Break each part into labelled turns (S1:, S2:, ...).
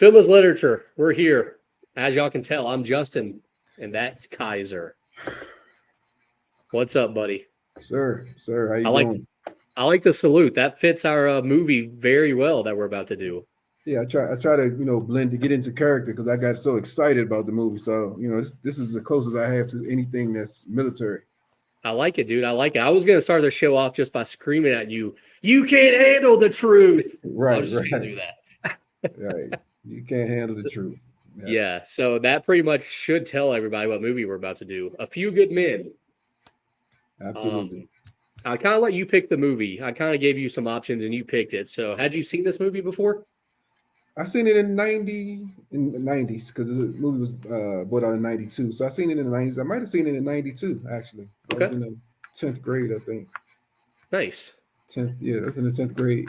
S1: Film is literature. We're here. As y'all can tell, I'm Justin, and that's Kaiser. What's up, buddy?
S2: Sir, how
S1: I
S2: you
S1: like
S2: doing?
S1: I like the salute. That fits our movie very well that we're about to do.
S2: Yeah, I try to blend to get into character because I got so excited about the movie. So this is the closest I have to anything that's military.
S1: I like it, dude. I like it. I was gonna start the show off just by screaming at you. You can't handle the truth. I was
S2: Right,
S1: just gonna
S2: right,
S1: do that.
S2: right. You can't handle the truth. Yeah,
S1: Yeah. So that pretty much should tell everybody what movie we're about to do. A Few Good Men.
S2: absolutely.
S1: Um, I kind of let you pick the movie. I kind of gave you some options and you picked it. So had you seen this movie before?
S2: I seen it in the 90s because the movie was brought out in 92. So I seen it in the 90s. I might have seen it in 92 actually. I was
S1: Okay.
S2: in the 10th grade, I think.
S1: Nice.
S2: 10th, yeah, I was in the 10th grade.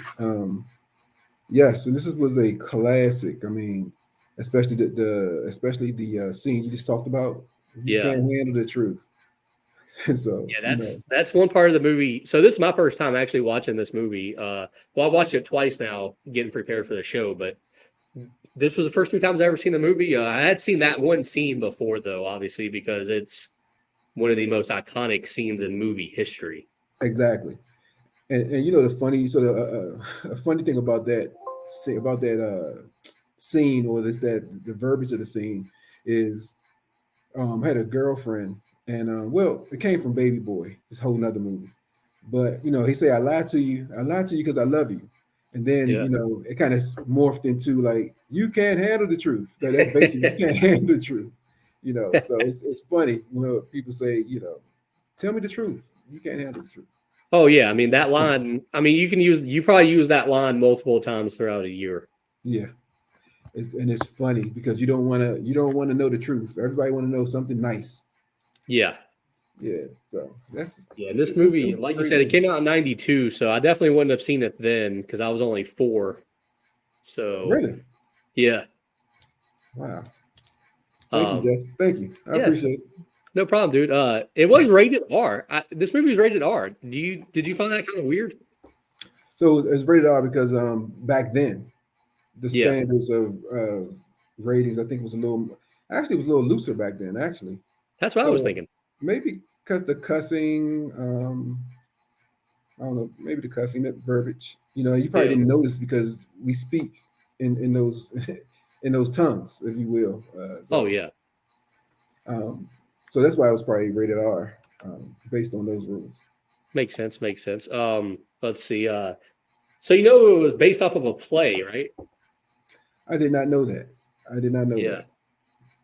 S2: Yes, and was a classic. I mean, especially the scene you just talked about. You
S1: Yeah.
S2: can't handle the truth. So
S1: Yeah, that's one part of the movie. So this is my first time actually watching this movie. Well, I watched it twice now, getting prepared for the show, but this was the first two times I ever seen the movie. I had seen that one scene before, though, obviously, because it's one of the most iconic scenes in movie history.
S2: exactly. And the funny a funny thing about that scene, or this that the verbiage of the scene is, I had a girlfriend, and well, it came from Baby Boy, this whole nother movie. But he said, I lied to you because I love you. And then,
S1: Yeah.
S2: it kind of morphed into like, you can't handle the truth. That's basically, you can't handle the truth. So it's funny when people say, tell me the truth. You can't handle the truth.
S1: Oh yeah, I mean that line. I mean you probably use that line multiple times throughout a year.
S2: Yeah. And it's funny because you don't want to know the truth. Everybody want to know something nice.
S1: Yeah.
S2: Yeah. So that's
S1: Yeah, and this
S2: it
S1: movie,
S2: was a
S1: like you
S2: great
S1: said, it
S2: movie.
S1: came out in '92, so I definitely wouldn't have seen it then because I was only 4. So
S2: Really?
S1: yeah.
S2: Wow. Thank you,
S1: Um,
S2: Jess. Thank you. I
S1: yeah,
S2: appreciate it.
S1: no problem, dude. It was rated R. This movie was rated R. Did you find that kind of weird?
S2: So it's rated R because back then the
S1: Yeah,
S2: standards of ratings, I think, was a little, actually, it was a little looser back then, actually.
S1: that's what I was
S2: So
S1: thinking.
S2: maybe because the cussing, I don't know, maybe the cussing, that verbiage, you probably
S1: Yeah.
S2: didn't notice because we speak in those in those tongues, if you will.
S1: Oh yeah,
S2: Um, so that's why it was probably rated R, based on those rules.
S1: makes sense. Makes sense. Let's see. So it was based off of a play, right?
S2: I did not know that. I did not know
S1: Yeah.
S2: that.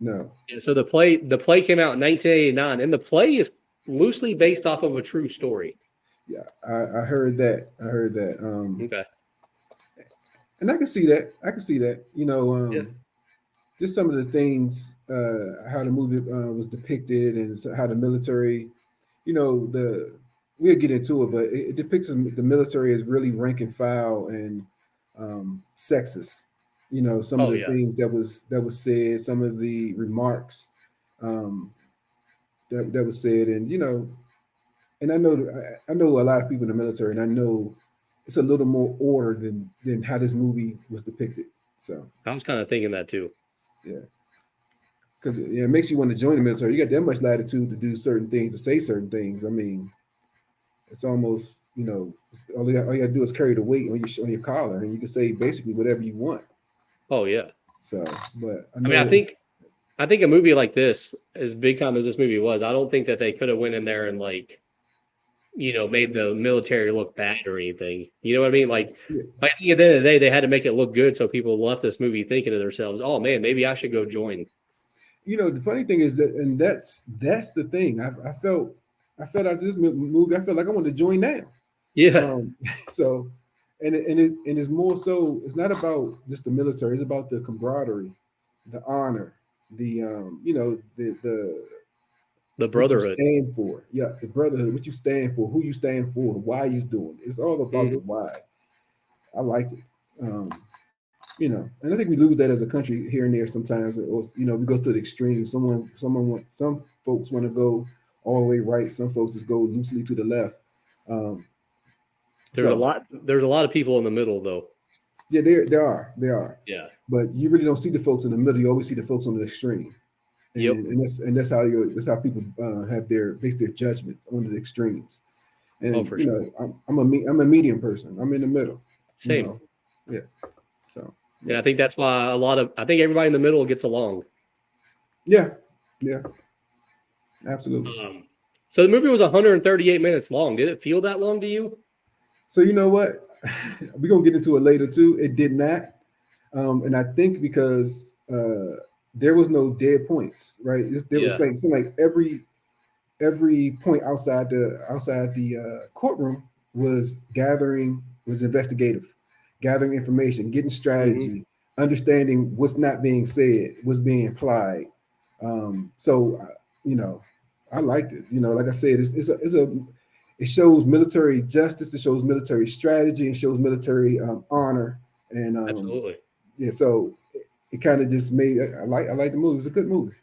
S2: No.
S1: Yeah. So the play came out in 1989, and the play is loosely based off of a true story.
S2: Yeah, I heard that. I heard that.
S1: Okay.
S2: And I can see that. I can see that.
S1: Yeah.
S2: Just some of the things, how the movie was depicted, and how the military, the we'll get into it, but it depicts the military as really rank and file and sexist. Some of
S1: Oh
S2: the
S1: yeah.
S2: things that was said, some of the remarks um, that was said, and and I know a lot of people in the military, and I know it's a little more order than how this movie was depicted. So
S1: I was kind of thinking that too.
S2: yeah, because it makes you want to join the military. You got that much latitude to do certain things, to say certain things. I mean, it's almost all you got to do is carry the weight on your collar, and you can say basically whatever you want.
S1: Oh yeah.
S2: So, but I
S1: I mean, I
S2: know,
S1: think I think a movie like this, as big time as this movie was, I don't think that they could have went in there and like made the military look bad or anything. You know what I mean?
S2: yeah,
S1: I think at the end of the day, they had to make it look good so people left this movie thinking to themselves, "Oh man, maybe I should go join."
S2: the funny thing is that, and that's the thing. I felt after this movie, I felt like I wanted to join now.
S1: Yeah.
S2: Um, so, and it's more so. It's not about just the military. It's about the camaraderie, the honor, the
S1: The
S2: what you
S1: Brotherhood.
S2: stand for. Yeah, the brotherhood. What you stand for. Who you stand for. Why you doing it. It's all about the
S1: Mhm.
S2: why. I liked it. Um, and I think we lose that as a country here and there sometimes. Or we go to the extreme. Some folks want to go all the way right. Some folks just go loosely to the left. Um,
S1: There's a
S2: so
S1: lot. There's a lot of people in the middle, though.
S2: Yeah, they are,
S1: Yeah.
S2: but you really don't see the folks in the middle. You always see the folks on the extreme,
S1: Yep.
S2: and that's how people have their base their judgments on the extremes.
S1: Oh,
S2: And
S1: for sure.
S2: I'm a medium person. I'm in the middle. You
S1: Same.
S2: know, yeah. So
S1: And
S2: yeah,
S1: I think that's why I think everybody in the middle gets along.
S2: yeah, yeah, absolutely.
S1: Um, so the movie was 138 minutes long. Did it feel that long to you?
S2: So you know what? We're gonna get into it later too. It did not, and I think because there was no dead points, right? There was
S1: Yeah.
S2: like so like every point outside the courtroom was investigative, gathering information, getting
S1: Hmm.
S2: strategy, understanding what's not being said, what's being implied. You know, I liked it. You know, like I said, it shows military justice, it shows military strategy, it shows military honor, and
S1: Absolutely.
S2: yeah. So it kind of just made I like the movie. It was a good movie.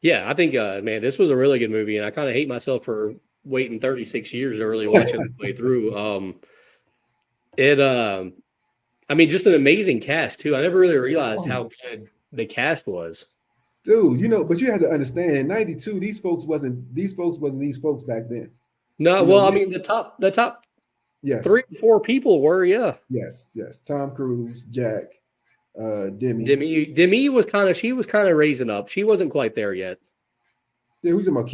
S1: Yeah, I think man, this was a really good movie, and I kind of hate myself for waiting 36 years to really watch it the way through. It I mean, just an amazing cast too. I never really realized
S2: Oh,
S1: how good the cast was.
S2: dude, but you have to understand in '92, these folks wasn't these folks back then.
S1: No,
S2: You know,
S1: well, I mean the top
S2: yes,
S1: 3 or 4 people were, yeah.
S2: yes. Tom Cruise, Jack, Demi.
S1: Demi was kind of she was kind of raising up. She wasn't quite there yet.
S2: Yeah, who's talking about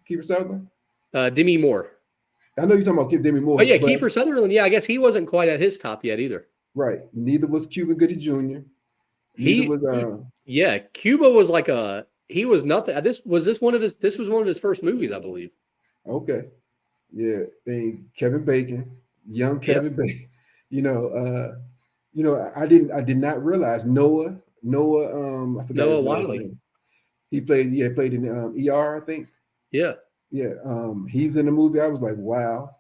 S2: Kiefer Sutherland.
S1: Demi Moore.
S2: I know you're talking about Demi
S1: Oh
S2: Moore,
S1: yeah,
S2: but
S1: Kiefer Sutherland. Yeah, I guess he wasn't quite at his top yet either.
S2: right. Neither was Cuba Gooding Jr. Neither
S1: He,
S2: was
S1: yeah, Cuba was like a he was nothing. This was one of his first movies, I believe.
S2: okay. Yeah, and Kevin Bacon, young
S1: Yep,
S2: Kevin Bacon. You know, uh, I did not realize Noah. I forgot
S1: Noah
S2: his last
S1: Wiley.
S2: name. He played in ER, I think.
S1: Yeah,
S2: Yeah, he's in the movie. I was like, wow.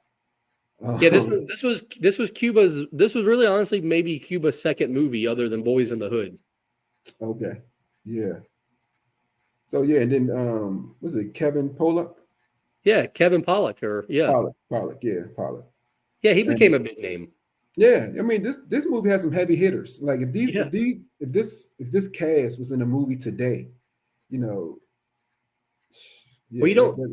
S1: yeah. This
S2: Um,
S1: was Cuba's. This was really honestly maybe Cuba's second movie other than Boys in the Hood.
S2: okay, yeah. So yeah, and then was it Kevin Pollock?
S1: Yeah, Kevin Pollak, or yeah,
S2: Pollock.
S1: yeah. He became
S2: And
S1: a big name.
S2: yeah, I mean this movie has some heavy hitters. Like
S1: Yeah.
S2: if this cast was in a movie today, you know,
S1: Well,
S2: yeah, yeah,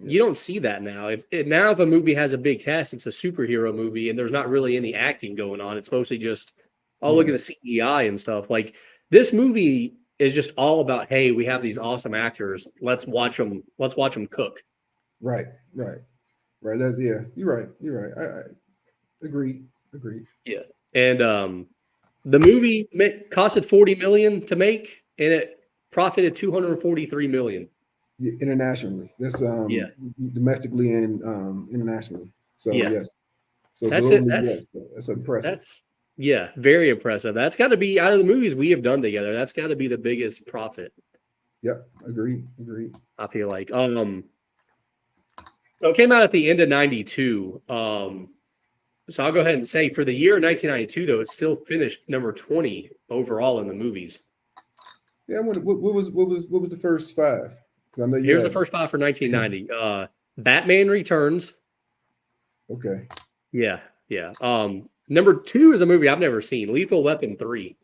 S1: you don't see that now. If a movie has a big cast, it's a superhero movie, and there's not really any acting going on. It's mostly just, oh, look at
S2: yeah,
S1: the CGI and stuff. Like this movie is just all about, hey, we have these awesome actors. Let's watch them. Let's watch them cook.
S2: right, right, right. That's yeah. You're right. I agreed.
S1: Yeah. And the movie costed 40 million to make, and it profited 243 million.
S2: Yeah, internationally, that's
S1: Yeah.
S2: domestically and internationally. So
S1: Yeah.
S2: yes, so
S1: That's it.
S2: globally, yes, that's impressive.
S1: That's yeah, very impressive. That's got to be out of the movies we have done together. That's got to be the biggest profit.
S2: Yep, agreed.
S1: I feel like. So it came out at the end of '92. So I'll go ahead and say for the year 1992, though, it still finished number 20 overall in the movies.
S2: Yeah, what was the first five? Because I know you
S1: Here's the
S2: have
S1: first five for 1990. Batman Returns.
S2: okay.
S1: Yeah, yeah. Number 2 is a movie I've never seen. Lethal Weapon 3.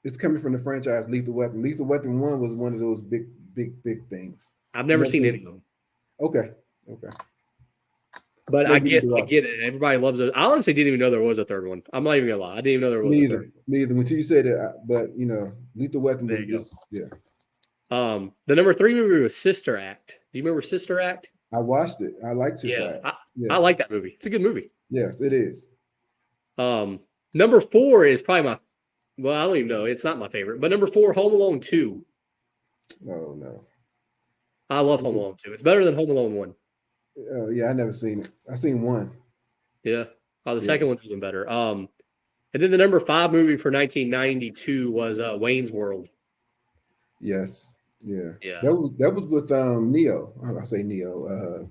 S2: It's coming from the franchise Lethal Weapon. Lethal Weapon One was one of those big things.
S1: I've
S2: You
S1: never
S2: never
S1: seen
S2: seen
S1: any of
S2: it?
S1: them.
S2: Okay, okay.
S1: But I
S2: Maybe
S1: get
S2: either
S1: I
S2: way.
S1: get it. Everybody loves it. I honestly didn't even know there was a third one. I'm not even gonna lie. I didn't even know there was a third.
S2: Me either. Until you said it, but Lethal Weapon
S1: There
S2: was
S1: you go.
S2: just yeah.
S1: The number 3 movie was Sister Act. Do you remember Sister Act?
S2: I watched it. I liked
S1: Yeah,
S2: Sister Act.
S1: I
S2: Yeah.
S1: like that movie. It's a good movie.
S2: Yes, it is.
S1: Um, Number 4 is probably my well, I don't even know. It's not my favorite, but number 4, Home Alone 2.
S2: Oh no.
S1: I love Home Alone 2. It's better than Home Alone 1.
S2: Oh yeah, I never seen it. I seen one.
S1: Yeah. Oh, the
S2: Yeah.
S1: second one's even better. And then the number 5 movie for 1992 was Wayne's World.
S2: Yes. Yeah.
S1: Yeah.
S2: That was with Neo. I say Neo.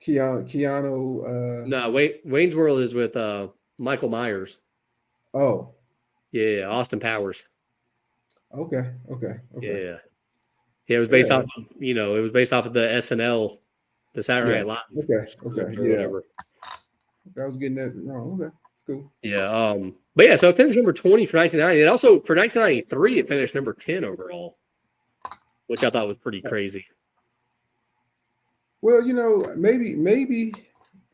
S2: Keanu.
S1: No, Wayne's World is with Michael Myers.
S2: Oh.
S1: Yeah, Austin Powers.
S2: Okay.
S1: Yeah. Yeah, it was based
S2: Yeah.
S1: off of, it was based off of the SNL, the Saturday Night
S2: Yes.
S1: Live
S2: Okay.
S1: script or
S2: Yeah.
S1: whatever.
S2: I was getting that wrong. Okay. cool.
S1: Yeah. But yeah, so it finished number 20 for 1990. And also for 1993, it finished number 10 overall, which I thought was pretty crazy.
S2: Well, maybe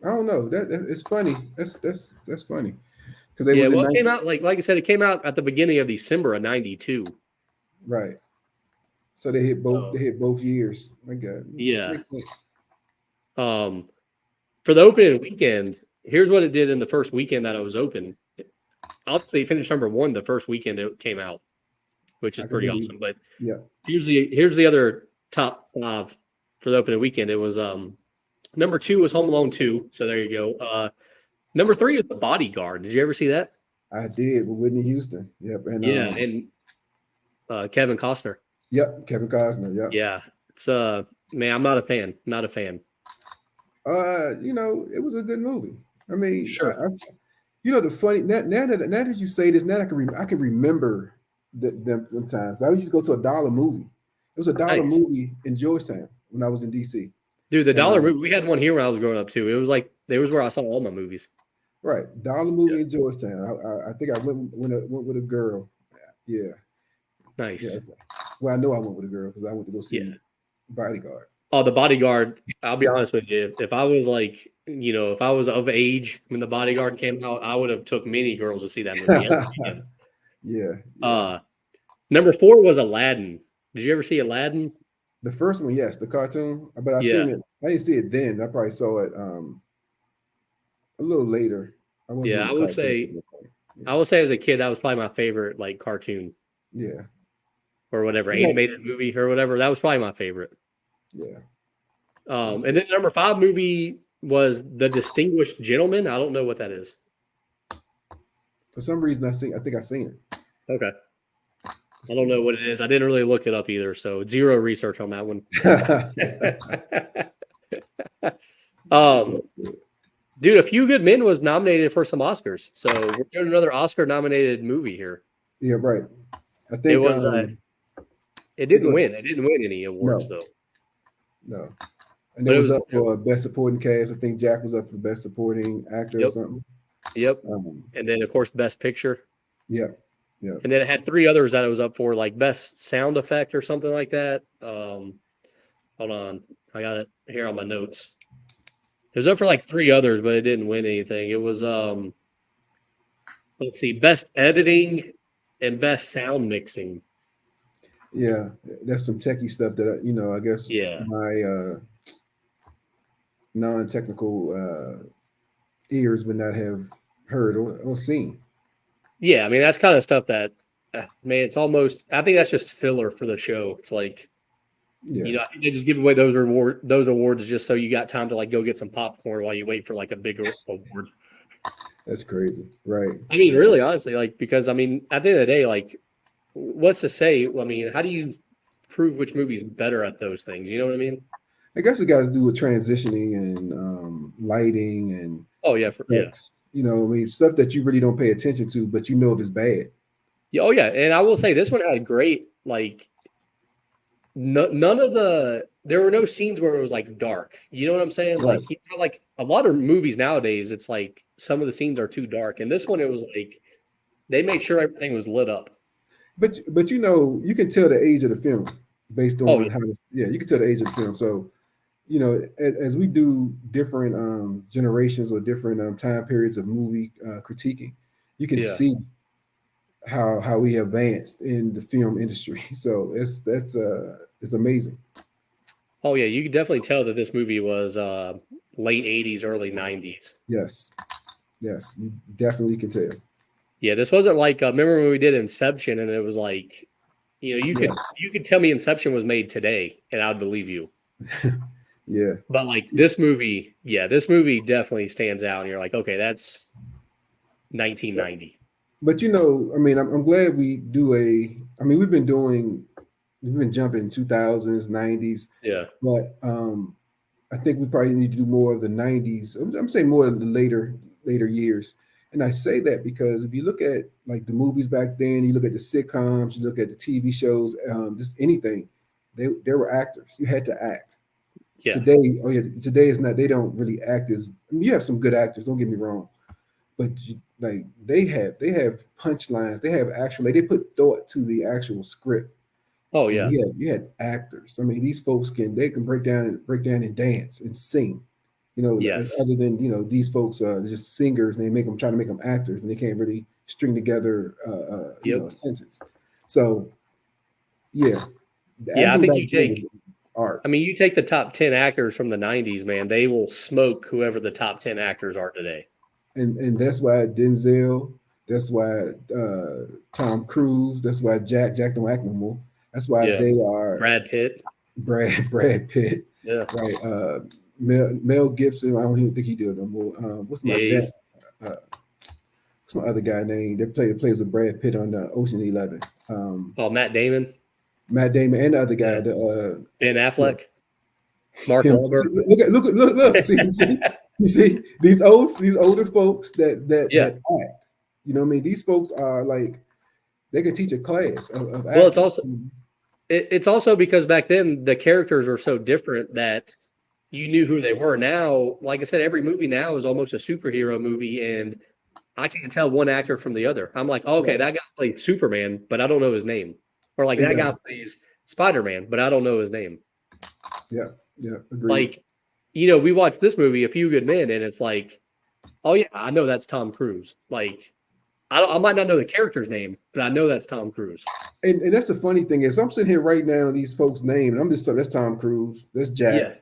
S2: I don't know. That it's funny. That's funny because they
S1: Yeah,
S2: was in
S1: well, it came
S2: 19,
S1: out like I said, it came out at the beginning of December of '92.
S2: right. So they hit both. They
S1: So
S2: hit both years. My God,
S1: yeah.
S2: makes sense.
S1: Um, for the opening weekend, here's what it did in the first weekend that it was open. Obviously, it finished number 1 the first weekend it came out, which is
S2: I can
S1: pretty
S2: believe.
S1: awesome. But
S2: Yeah.
S1: here's the other top 5 for the opening weekend. It was number 2 was Home Alone 2. So there you go. Number 3 is The Bodyguard. Did you ever see that?
S2: I did with Whitney Houston. Yep. And
S1: Yeah, and Kevin Costner.
S2: yep, Kevin Costner. Yep.
S1: Yeah, it's man, I'm not a fan. Not a fan.
S2: It was a good movie. I mean,
S1: Sure.
S2: the funny now that you say this, now I can remember them sometimes. I used to go to a dollar movie. It was a dollar
S1: Nice.
S2: movie in Georgetown when I was in DC.
S1: Dude, the
S2: And
S1: dollar movie, we had one here when I was growing up too. It was like it was where I saw all my movies.
S2: right, dollar movie
S1: Yeah.
S2: in Georgetown. I think I went with a girl. Yeah,
S1: Nice.
S2: yeah. Well, I know I went with a girl because I went to go see
S1: Yeah.
S2: Bodyguard.
S1: Oh, The Bodyguard. I'll be honest with you. If I was like, if I was of age when The Bodyguard came out, I would have took many girls to see that movie every weekend.
S2: Yeah.
S1: Number 4 was Aladdin. Did you ever see Aladdin?
S2: The first one, yes, the cartoon. But I
S1: Yeah.
S2: seen it. I didn't see it then. I probably saw it a little later. I wasn't
S1: Yeah,
S2: in
S1: I
S2: the
S1: would
S2: cartoon.
S1: say as a kid that was probably my favorite like cartoon
S2: Yeah.
S1: or whatever
S2: Yeah.
S1: animated movie or whatever. That was probably my favorite.
S2: Yeah.
S1: And then number 5 movie was The Distinguished Gentleman. I don't know what that is.
S2: For some reason, I think I seen it.
S1: Okay. I don't know what it is. I didn't really look it up either, so zero research on that one. Dude, A Few Good Men was nominated for some Oscars, so we're doing another Oscar-nominated movie here.
S2: Yeah, right. I think
S1: It was. It didn't win. It didn't win any awards though.
S2: No. And it was up for Best Supporting Cast. I think Jack was up for Best Supporting Actor or something.
S1: Yep. And then, of course, Best Picture.
S2: Yep.
S1: And then it had 3 others that it was up for, like Best Sound Effect or something like that. Hold on. I got it here on my notes. It was up for like 3 others, but it didn't win anything. It was, let's see, Best Editing and Best Sound Mixing.
S2: Yeah, that's some techie stuff that I guess my non-technical ears would not have heard or seen.
S1: Yeah, I mean that's kind of stuff that, man, it's almost. I think that's just filler for the show. It's like, I think they just give away those awards just so you got time to like go get some popcorn while you wait for like a bigger award.
S2: That's crazy, right?
S1: I mean, really, honestly, like because I mean, at the end of the day, like, what's to say? I mean, how do you prove which movie's better at those things? You know what I mean?
S2: I guess it got to do with transitioning and lighting and effects. I mean, stuff that you really don't pay attention to, but if it's bad.
S1: Yeah, oh yeah, and I will say this one had great like. None of there were no scenes where it was like dark. You know what I'm saying?
S2: Right.
S1: Like like a lot of movies nowadays, it's like some of the scenes are too dark, and this one it was like they made sure everything was lit up.
S2: But you can tell the age of the film based on how you can tell the age of the film. So as we do different generations or different time periods of movie critiquing, you can see how we advanced in the film industry. So it's amazing.
S1: Oh yeah, you could definitely tell that this movie was late 80s, early 90s.
S2: Yes, you definitely can tell.
S1: Yeah, this wasn't like remember when we did Inception and it was like, you could tell me Inception was made today and I'd believe you.
S2: Yeah.
S1: But like this movie definitely stands out and you're like, okay, that's 1990.
S2: But I mean, I'm glad we do we've been jumping 2000s, 90s.
S1: Yeah.
S2: But I think we probably need to do more of the 90s. I'm saying more of the later years. And I say that because if you look at like the movies back then, you look at the sitcoms, you look at the TV shows, just anything, there were actors. You had to act.
S1: Yeah.
S2: Today is not. They don't really act as. You have some good actors. Don't get me wrong, but like they have punchlines, they have actually they put thought to the actual script,
S1: Oh
S2: and
S1: yeah.
S2: you had actors. I mean, these folks can break down and dance and sing. You know,
S1: Yes.
S2: other than these folks are just singers, and they make them try to make them actors, and they can't really string together
S1: Yep.
S2: a sentence. So yeah, the
S1: Yeah, I
S2: acting
S1: think
S2: back
S1: you
S2: then was
S1: take
S2: art.
S1: I mean, you take the top 10 actors from the 90s, man, they will smoke whoever the top 10 actors are today.
S2: And that's why Denzel, that's why Tom Cruise, that's why Jack don't act no more. That's why
S1: Yeah.
S2: they are
S1: Brad Pitt.
S2: Brad Pitt,
S1: Yeah.
S2: right? Mel Gibson. I don't even think he did no more. What's my
S1: Yeah.
S2: dad? Uh, what's my other guy name? Plays with Brad Pitt on Ocean 11.
S1: Oh, Matt Damon.
S2: Matt Damon and the other guy.
S1: Yeah. Ben
S2: Yeah,
S1: Affleck. Mark
S2: him.
S1: Wahlberg.
S2: Look. See, you see these older folks
S1: Yeah.
S2: that act. You know what I mean? These folks are like they can teach a class of
S1: Well, it's
S2: acting.
S1: also it's also because back then the characters were so different that you knew who they were. Now, like I said, every movie now is almost a superhero movie, and I can't tell one actor from the other. I'm like, oh, okay,
S2: Right.
S1: that guy plays Superman, but I don't know his name. Or like that guy
S2: Exactly.
S1: plays Spider-Man, but I don't know his name.
S2: Yeah. Yeah. Agreed.
S1: Like, we watched this movie, A Few Good Men, and it's like, oh yeah, I know that's Tom Cruise. Like, I might not know the character's name, but I know that's Tom Cruise.
S2: And that's the funny thing is I'm sitting here right now, these folks' name, and I'm just that's Tom Cruise, that's Jack,
S1: Yeah.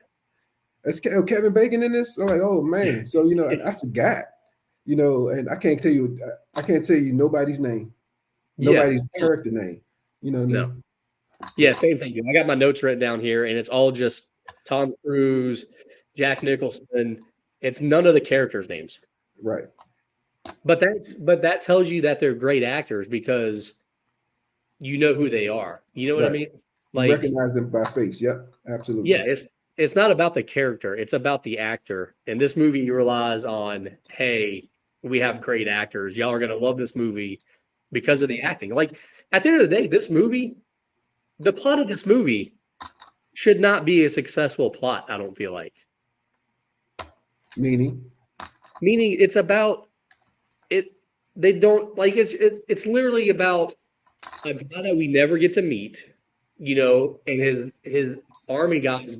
S2: that's Kevin Bacon in this. I'm like, oh man. So I forgot. And I can't tell you nobody's name,
S1: Yeah.
S2: nobody's character name. You know what I
S1: No.
S2: mean?
S1: Yeah, same thing. I got my notes written down here, and it's all just Tom Cruise, Jack Nicholson. It's none of the characters' names.
S2: Right.
S1: But that tells you that they're great actors because you know who they are. You know what I
S2: Right.
S1: mean?
S2: You
S1: Like,
S2: recognize them by face. Yep.
S1: yeah,
S2: Absolutely.
S1: it's not about the character, it's about the actor. And this movie relies on, hey, we have great actors. Y'all are gonna love this movie because of the acting. Like at the end of the day, the plot of this movie should not be a successful plot, I don't feel like.
S2: Meaning.
S1: Meaning it's about it they don't like it's literally about a guy that we never get to meet, and his army guys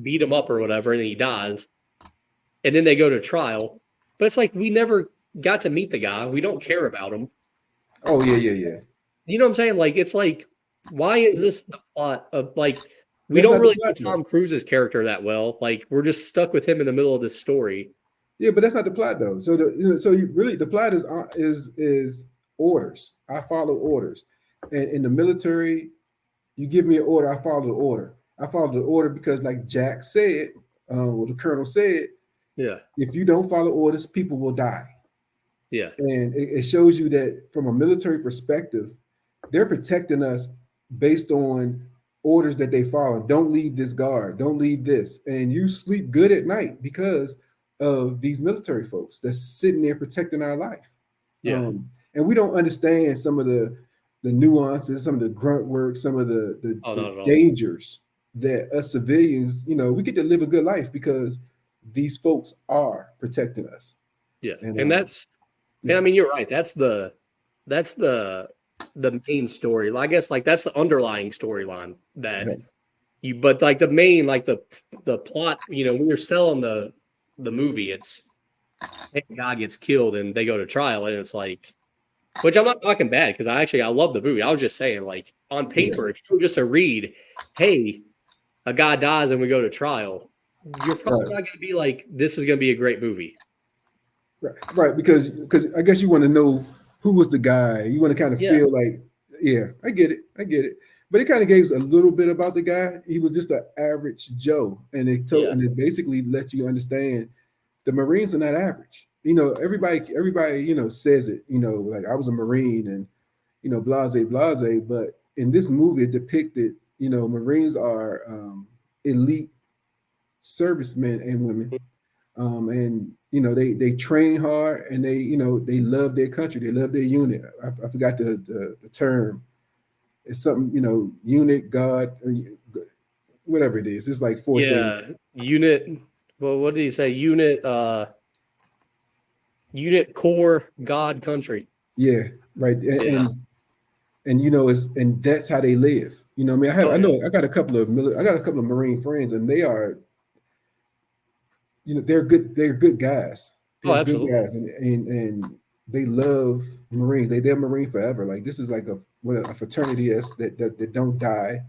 S1: beat him up or whatever, and he dies, and then they go to trial. But it's like we never got to meet the guy. We don't care about him.
S2: Oh yeah, yeah, yeah.
S1: You know what I'm saying? Like it's like, why is this the plot of like we
S2: That's
S1: don't
S2: not the
S1: really know
S2: plot though.
S1: Tom Cruise's character that well. Like we're just stuck with him in the middle of this story.
S2: Yeah, but that's not the plot though. So you really the plot is orders. I follow orders, and in the military, you give me an order, I follow the order. I follow the order because, like Jack said, or the colonel said,
S1: Yeah,
S2: if you don't follow orders, people will die.
S1: yeah,
S2: And it shows you that from a military perspective, they're protecting us based on orders that they follow. Don't leave this guard. Don't leave this. And you sleep good at night because of these military folks that's sitting there protecting our life.
S1: yeah.
S2: And we don't understand some of the nuances, some of the grunt work, some of
S1: Oh,
S2: the
S1: not at all.
S2: dangers that us civilians, we get to live a good life because these folks are protecting us.
S1: Yeah,
S2: And
S1: and I
S2: yeah,
S1: mean you're right. That's the main story. I guess like that's the underlying storyline that
S2: yeah,
S1: but like the main like the plot. When you're selling the movie, it's hey, the guy gets killed and they go to trial, and it's like, which I'm not talking bad because I love the movie. I was just saying like on
S2: yeah.
S1: paper, if you were just to read, hey, a guy dies and we go to trial, you're probably
S2: Right.
S1: not going to be like this is going to be a great movie.
S2: Right, because I guess you want to know who was the guy. You want to kind of
S1: Yeah,
S2: feel like, yeah, I get it. But it kind of gave us a little bit about the guy. He was just an average Joe,
S1: yeah,
S2: and it basically lets you understand the Marines are not average. Everybody, says it. Like I was a Marine, and blase, blase. But in this movie, it depicted, Marines are elite servicemen and women, and they train hard, and they love their country, they love their unit. I forgot the term. It's something, unit, god, whatever it is. It's like four things.
S1: yeah. Unit. Well, what did he say? Unit. Unit Core God Country.
S2: Yeah, right. And you know, and that's how they live. You know, I mean,
S1: Oh
S2: I
S1: yeah.
S2: know I got a couple of Marine friends, and they are, you know, they're good guys.
S1: Oh,
S2: They're good
S1: absolutely.
S2: guys, and they love Marines. They're Marine forever. Like this is like a fraternity that don't die,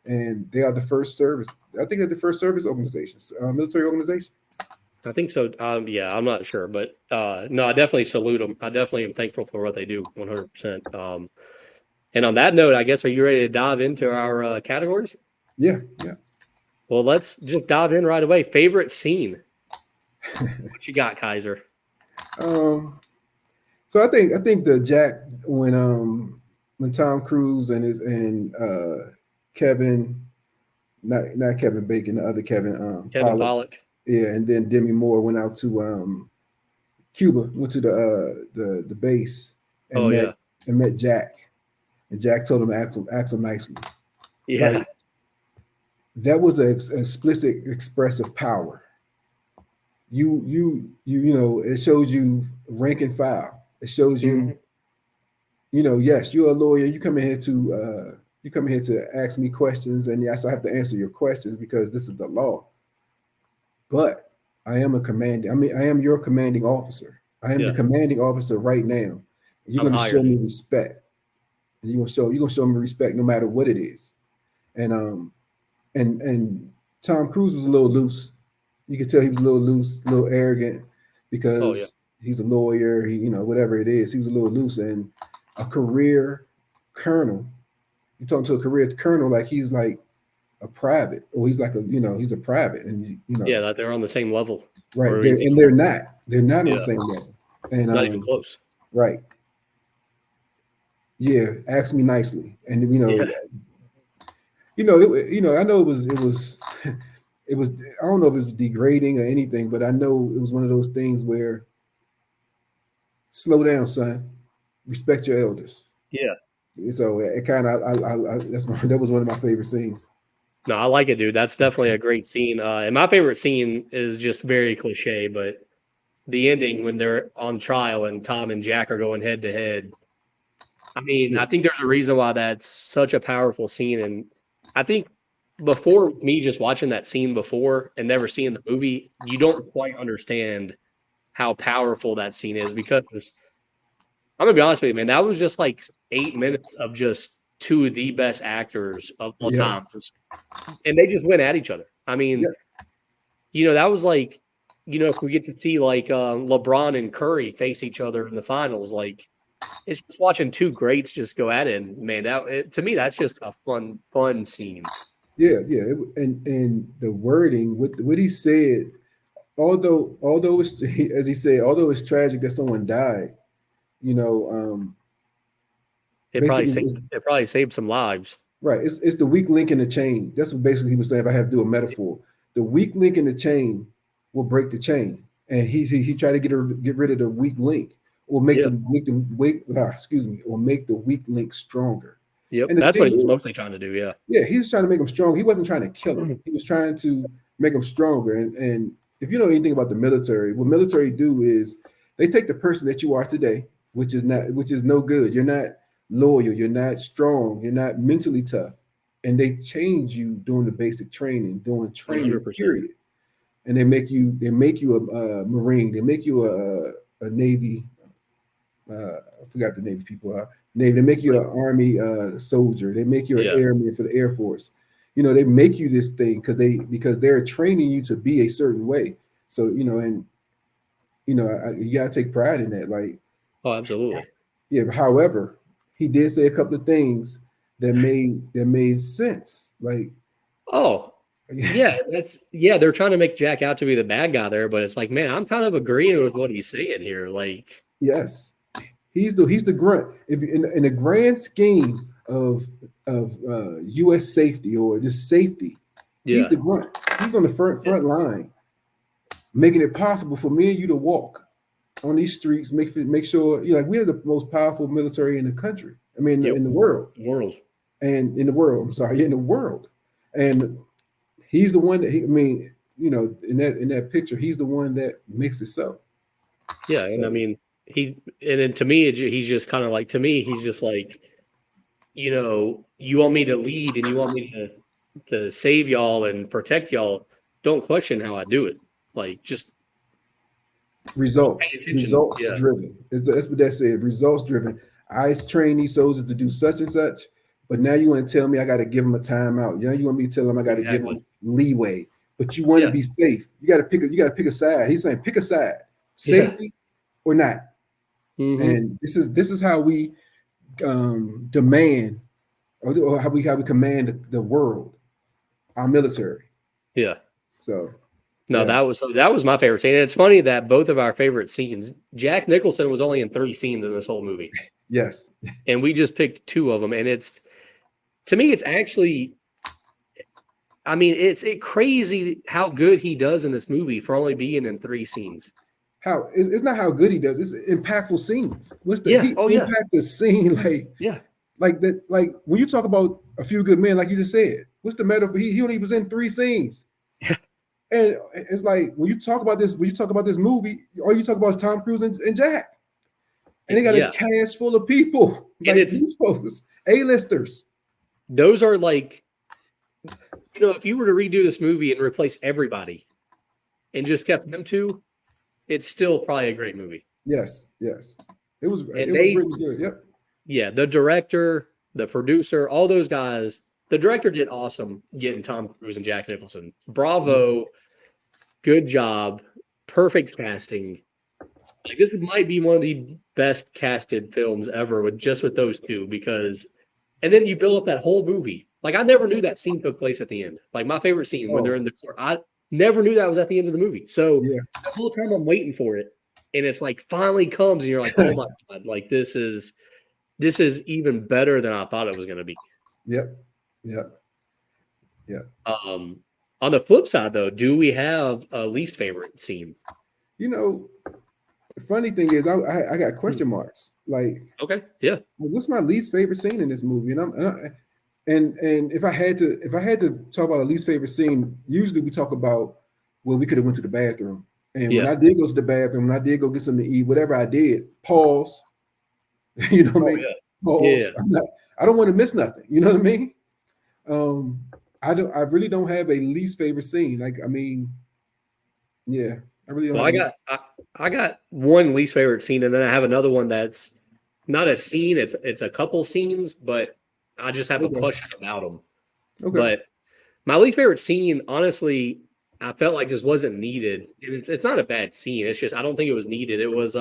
S2: and they are the first service. I think they're the first service organizations, military organization.
S1: I think so. Yeah, I'm not sure, but no, I definitely salute them. I definitely am thankful for what they do, 100%. And on that note, I guess, are you ready to dive into our categories?
S2: Yeah, yeah.
S1: Well, let's just dive in right away. Favorite scene? What you got, Kaiser?
S2: Um, so I think the Jack when Tom Cruise and Kevin, not Kevin Bacon, the other Kevin
S1: Kevin
S2: Pollak,
S1: Pollak.
S2: yeah, and then Demi Moore went out to Cuba, went to the base and
S1: Oh yeah,
S2: met Jack, and Jack told him to ask him nicely.
S1: yeah.
S2: Like that was an explicit expressive power. You know, it shows you rank and file. It shows you,
S1: Mhm.
S2: you know, yes, you're a lawyer. You come in here to ask me questions, and yes, I have to answer your questions because this is the law. But I am a commanding. I mean, I am your commanding officer. I am the
S1: Yeah,
S2: commanding officer right now. You're
S1: I'm
S2: going to
S1: higher
S2: show
S1: than
S2: me
S1: you.
S2: respect. And you're gonna show me respect no matter what it is. And and Tom Cruise was a little loose. You could tell he was a little loose, a little arrogant
S1: Oh yeah,
S2: because he's a lawyer. He, you know, whatever it is, he was a little loose. And a career colonel, you're talking to a career colonel like he's like a private, or he's like a, you know, he's a private, and you know,
S1: yeah. That they're on the same level,
S2: right?
S1: or even
S2: They're not on the
S1: yeah,
S2: same level. And
S1: not even close.
S2: right, yeah. Ask me nicely, and
S1: Yeah,
S2: you know, I know it was, it was. I don't know if it was degrading or anything, but I know it was one of those things where slow down, son, respect your elders.
S1: yeah.
S2: So it kind of, that was one of my favorite scenes.
S1: No, I like it, dude. That's definitely a great scene. And my favorite scene is just very cliche, but the ending when they're on trial and Tom and Jack are going head to head. I mean,
S2: Yeah,
S1: I think there's a reason why that's such a powerful scene. And I think before me just watching that scene before and never seeing the movie, you don't quite understand how powerful that scene is because I'm gonna be honest with you, man, that was just like 8 minutes of just two of the best actors of all
S2: yeah,
S1: time. And they just went at each other. I
S2: yeah,
S1: mean, that was like, if we get to see like LeBron and Curry face each other in the finals, like it's just watching two greats just go at it. And man, to me, that's just a fun scene.
S2: yeah. And the wording, what he said, although it's as he said, although it's tragic that someone died, you know,
S1: It probably
S2: basically
S1: saved
S2: it's
S1: it probably saved some lives.
S2: right. It's the weak link in the chain. That's what basically he was saying. If I have to do a metaphor, the weak link in the chain will break the chain, and he tried to get rid of the weak link, or
S1: Yeah.
S2: excuse me, or make the weak link stronger.
S1: Yep.
S2: And the
S1: That's what
S2: thing
S1: he was
S2: is,
S1: mostly trying to do. Yeah.
S2: yeah, he was trying to make him strong. He wasn't trying to kill him. He was trying to make him stronger. And if you know anything about the military, what military do is they take the person that you are today, which is no good. You're not loyal. You're not strong. You're not mentally tough, and they change you during the basic training, during training
S1: 100%.
S2: period. And they make you a Marine. They make you a Navy. I forgot the Navy people are. Navy. They make you an Army soldier. They make you an
S1: Yeah.
S2: airman for the Air Force. You know, they make you this thing because they're training you to be a certain way. So and you gotta take pride in that. Like,
S1: Oh, absolutely.
S2: yeah. But however, he did say a couple of things that made sense. Like,
S1: Oh, yeah. They're trying to make Jack out to be the bad guy there, but it's like, man, I'm kind of agreeing with what he's saying here. Like,
S2: yes, he's the grunt. If in the grand scheme of U.S. safety or just safety, he's
S1: yeah.
S2: the grunt. He's on the
S1: Yeah.
S2: front line, making it possible for me and you to walk on these streets. Make sure like we have the most powerful military in the country. I mean,
S1: Yep.
S2: in the world,
S1: World.
S2: and in the world. I'm sorry, in the world, and he's the one that I mean, in that picture, he's the one that makes it so.
S1: Yeah, and I
S2: So
S1: mean, and then to me, he's just kind of like, to me, he's just like, you want me to lead and you want me to save y'all and protect y'all. Don't question how I do it. Like, just pay attention.
S2: results
S1: Yeah,
S2: driven. That's what that says. Results driven. I train these soldiers to do such and such, but now you want to tell me I got to give them a timeout. You want me to tell them I got to give
S1: exactly.
S2: them leeway, but you want to
S1: Yeah,
S2: be safe. You got to pick. You got to pick a side. He's saying pick a side,
S1: yeah.
S2: safety or not.
S1: Hmm.
S2: And this is how we demand, or how we command the world, our military.
S1: Yeah.
S2: So
S1: No,
S2: yeah,
S1: that was my favorite scene. And it's funny that both of our favorite scenes, Jack Nicholson was only in 3 scenes in this whole movie,
S2: yes,
S1: and we just picked two of them. And it's to me, it's actually, I mean, it's crazy how good he does in this movie for only being in 3 scenes.
S2: how it's not how good he does. It's impactful scenes. What's the
S1: Yeah.
S2: he
S1: Oh yeah.
S2: impact the scene
S1: Yeah.
S2: like that? Like when you talk about A Few Good Men, like you just said, what's the metaphor? He only was in 3 scenes, and it's like when you talk about this movie, all you talk about is Tom Cruise and Jack, and they got a
S1: Yeah.
S2: cast full of people
S1: And
S2: like
S1: it's
S2: these folks, A-listers.
S1: those are like, if you were to redo this movie and replace everybody and just kept them two, it's still probably a great movie.
S2: Yes, yes, it was
S1: And
S2: really good. Yep.
S1: yeah, the director, the producer, all those guys. The director did awesome getting Tom Cruise and Jack Nicholson.
S2: Yes.
S1: Bravo, good job, perfect casting. Like this might be one of the best casted films ever with those two because, and then you build up that whole movie. Like I never knew that scene took place at the end. Like my favorite scene when they're
S2: Oh,
S1: in the court, I never knew that was at the end of the movie. So
S2: yeah.
S1: the whole time I'm waiting for it, and it's like finally comes, and you're like, oh my god, like this is even better than I thought it was going to be.
S2: Yep. Yep. Yep.
S1: Um, on the flip side, though, do we have a least favorite scene?
S2: You know, the funny thing is, I got
S1: Hmm.
S2: question marks. Like,
S1: Okay, yeah,
S2: what's my least favorite scene in this movie? And if I had to talk about a least favorite scene, usually we talk about, well, we could have went to the bathroom. And when
S1: yeah,
S2: I did go to the bathroom, when I did go get something to eat, whatever I did, pause. You know what I
S1: oh
S2: mean?
S1: yeah, yeah.
S2: Pause. I don't want to miss nothing. You know what I mean? Um, I really don't have a least favorite scene. Like, I mean, yeah, I really don't
S1: Well,
S2: have a.
S1: I got one least favorite scene, and then I have another one that's not a scene. It's a couple scenes, but I just have a
S2: Okay.
S1: question about them.
S2: Okay.
S1: But my least favorite scene, honestly, I felt like just wasn't needed. And it's not a bad scene. It's just I don't think it was needed. It was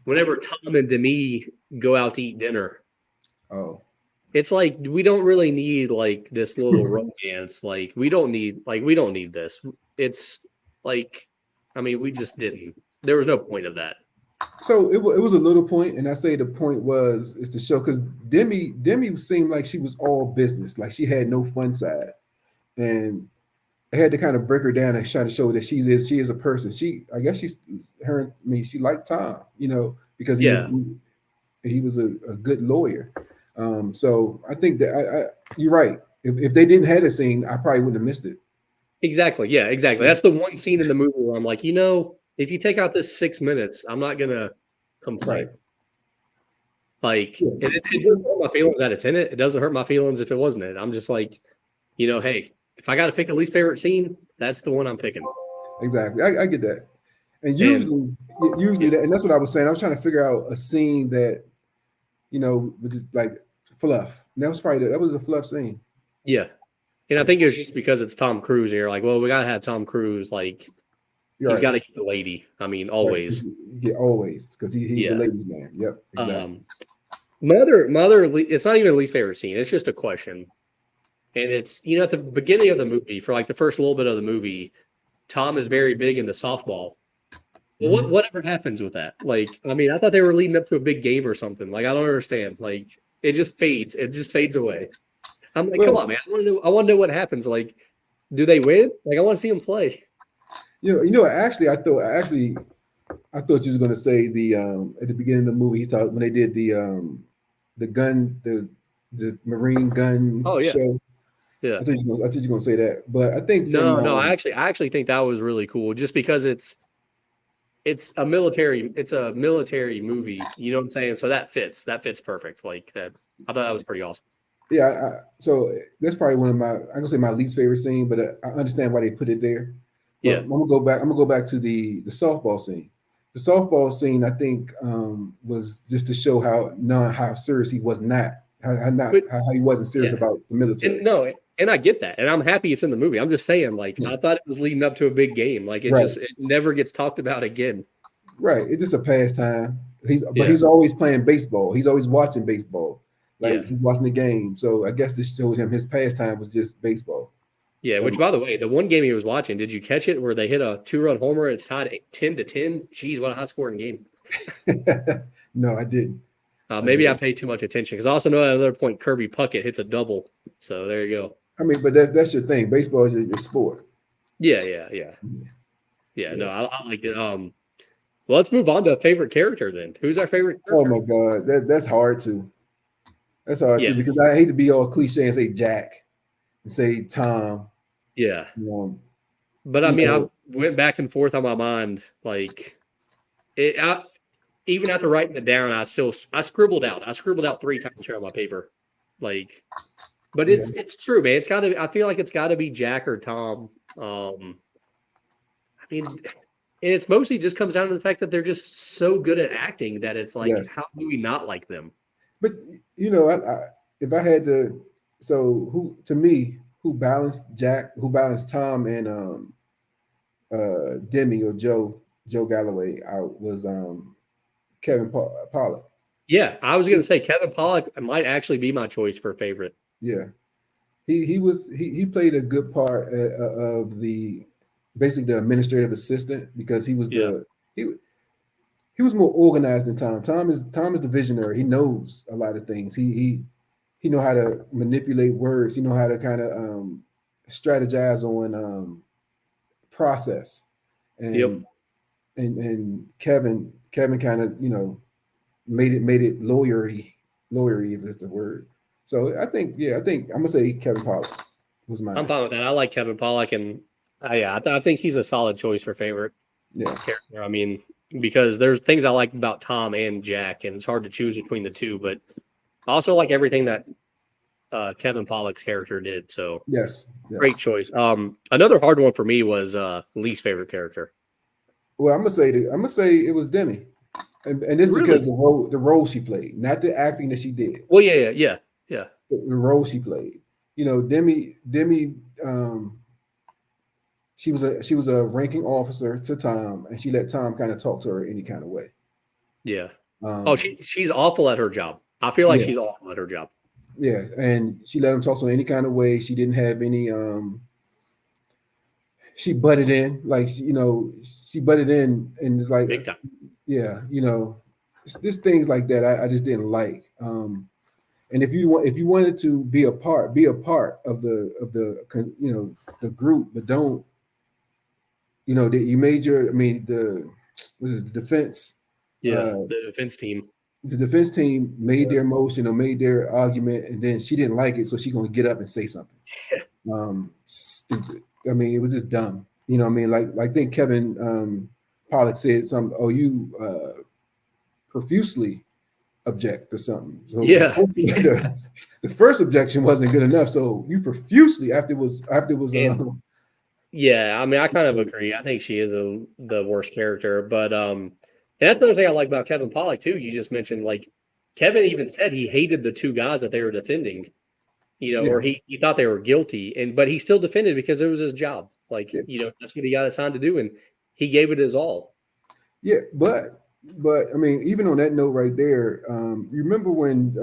S1: whenever Tom and Demi go out to eat dinner.
S2: Oh.
S1: It's like we don't really need like this little romance. We don't need this. It's like I mean, we just didn't. There was no point of that.
S2: So it was a little point, and I say the point was is to show because Demi seemed like she was all business, like she had no fun side, and I had to kind of break her down and try to show that she is a person. I guess she's her. I mean, she liked Tom, because he was
S1: Yeah,
S2: he was a good lawyer. So I think that you're right. If they didn't have a scene, I probably wouldn't have missed it.
S1: exactly. Yeah, exactly. That's the one scene in the movie where I'm like, if you take out this 6 minutes, I'm not gonna complain.
S2: Right.
S1: Like,
S2: Yeah.
S1: it doesn't hurt my feelings that it's in it. It doesn't hurt my feelings if it wasn't it. I'm just like, hey, if I got to pick a least favorite scene, that's the one I'm picking.
S2: Exactly. I get that. And
S1: And
S2: usually
S1: yeah,
S2: that, and that's what I was saying. I was trying to figure out a scene that, was just like fluff. And that was a fluff scene.
S1: yeah. And I
S2: Yeah.
S1: think it's just because it's Tom Cruise, and you're like, well, we gotta have Tom Cruise. Like,
S2: You're
S1: he's
S2: right.
S1: got to keep the lady. I mean,
S2: Right.
S1: always.
S2: Yeah, always. Because he's the
S1: Yeah.
S2: ladies' man. Yep, exactly.
S1: It's not even a least favorite scene. It's just a question. And it's, at the beginning of the movie, for like the first little bit of the movie, Tom is very big into softball. Well,
S2: Mhm.
S1: whatever happens with that? Like, I mean, I thought they were leading up to a big game or something. Like, I don't understand. Like, it just fades. It just fades away. I'm like, come
S2: Well,
S1: on, man. I want to know what happens. Like, do they win? Like, I want to see them play.
S2: actually, I thought you was gonna say the at the beginning of the movie. He thought when they did the gun the Marine gun
S1: Oh yeah,
S2: show.
S1: yeah.
S2: I thought you were gonna say that, but I think from
S1: No, I actually think that was really cool, just because it's it's a military movie. You know what I'm saying? So that fits perfect. Like that, I thought that was pretty awesome.
S2: Yeah, so that's probably one of my, I'm gonna say my least favorite scene, but I understand why they put it there. But
S1: Yeah.
S2: I'm gonna go back. I'm gonna go back to the softball scene. The softball scene, I think, was just to show how serious he was not,
S1: But
S2: how he wasn't serious
S1: yeah,
S2: about the military.
S1: and no, and I get that, and I'm happy it's in the movie. I'm just saying, like,
S2: Yeah.
S1: I thought it was leading up to a big game. Like,
S2: Right,
S1: it never gets talked about again.
S2: right. It's just a pastime. But
S1: Yeah,
S2: he's always playing baseball. He's always watching baseball.
S1: yeah,
S2: Like he's watching the game. So I guess this showed him his pastime was just baseball.
S1: yeah. Which,
S2: Um,
S1: by the way, the one game he was watching, did you catch it? Where they hit a 2-run homer? It's tied 10-10. Jeez, what a high scoring game.
S2: no, I didn't.
S1: Maybe I paid too much attention because I also know at another point Kirby Puckett hits a double. So there you go.
S2: I mean, but that's your thing. Baseball is your sport.
S1: Yeah.
S2: Yeah.
S1: No, I like it. Well, let's move on to favorite character then. Who's our favorite
S2: Oh
S1: character?
S2: my God, that's hard too. That's hard too
S1: Yes.
S2: because I hate to be all cliche and say Jack and say Tom.
S1: Yeah. But I
S2: You
S1: mean,
S2: know,
S1: I went back and forth on my mind. Like, even after writing it down, I scribbled out. I scribbled out 3 times here on my paper. Like, but
S2: yeah,
S1: it's true, man. It's got to. I feel like it's got to be Jack or Tom. I mean, and it's mostly just comes down to the fact that they're just so good at acting that it's like,
S2: yes.
S1: how do we not like them?
S2: But if I had to, so who to me who balanced Jack, who balanced Tom and Demi or Joe Galloway out was Kevin Pollak.
S1: Yeah, I was gonna say Kevin Pollak might actually be my choice for favorite.
S2: Yeah, he played a good part of the basically the administrative assistant because he was
S1: Yeah,
S2: he was more organized than Tom. Tom is the visionary. He knows a lot of things. He know how to manipulate words. He know how to kind of strategize on process.
S1: yep.
S2: And Kevin kind of made it lawyery if that's the word. So I think I'm gonna say Kevin Pollak was
S1: I'm
S2: mine.
S1: fine with that. I like Kevin Pollak, and I think he's a solid choice for favorite
S2: Yeah,
S1: character. I mean, because there's things I like about Tom and Jack, and it's hard to choose between the two. But I also like everything that Kevin Pollak's character did. So
S2: yes.
S1: great choice. Another hard one for me was least favorite character.
S2: Well, I'm gonna say it was Demi, and this is
S1: Really?
S2: because the role she played, not the acting that she did.
S1: Well, yeah.
S2: The role she played. Demi. She was a ranking officer to Tom, and she let Tom kind of talk to her any kind of way.
S1: Yeah.
S2: Um,
S1: Oh, she's awful at her job. I feel like
S2: yeah,
S1: she's awful at her job.
S2: yeah, and she let him talk to her any kind of way. She didn't have any. She butted in, like she butted in, and it's like,
S1: Big time.
S2: yeah, this things like that. I just didn't like. And if you wanted to be a part of the group, but don't that you made your. I mean the defense.
S1: Yeah,
S2: Uh,
S1: the defense team.
S2: the defense team made their motion or made their argument, and then she didn't like it, so she's gonna get up and say something. Stupid. I mean, it was just dumb. You know what I mean? Like I think Kevin Pollak said something, oh, you profusely object or something. So
S1: Yeah.
S2: the first objection wasn't good enough. So you profusely after it was
S1: And yeah, I mean, I kind of agree. I think she is the worst character, but and that's another thing I like about Kevin Pollak too. You just mentioned like Kevin even said he hated the 2 guys that they were defending,
S2: yeah,
S1: or he thought they were guilty, but he still defended because it was his job. Like,
S2: yeah,
S1: that's what he got assigned to do, and he gave it his all.
S2: yeah. But I mean, even on that note right there, you remember when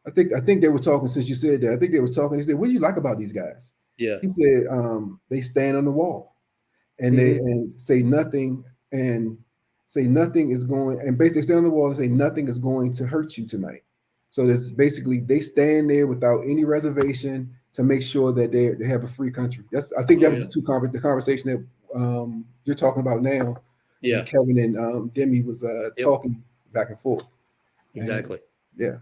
S2: I think they were talking since you said that. I think they were talking. He said, "What do you like about these guys?"
S1: Yeah.
S2: He said, "They stand on the wall and they and say nothing is going and basically stand on the wall and say nothing is going to hurt you tonight." So that's basically they stand there without any reservation to make sure that they have a free country. I think that was the conversation that you're talking about now.
S1: Yeah.
S2: And Kevin and Demi was talking back and forth.
S1: Exactly.
S2: And,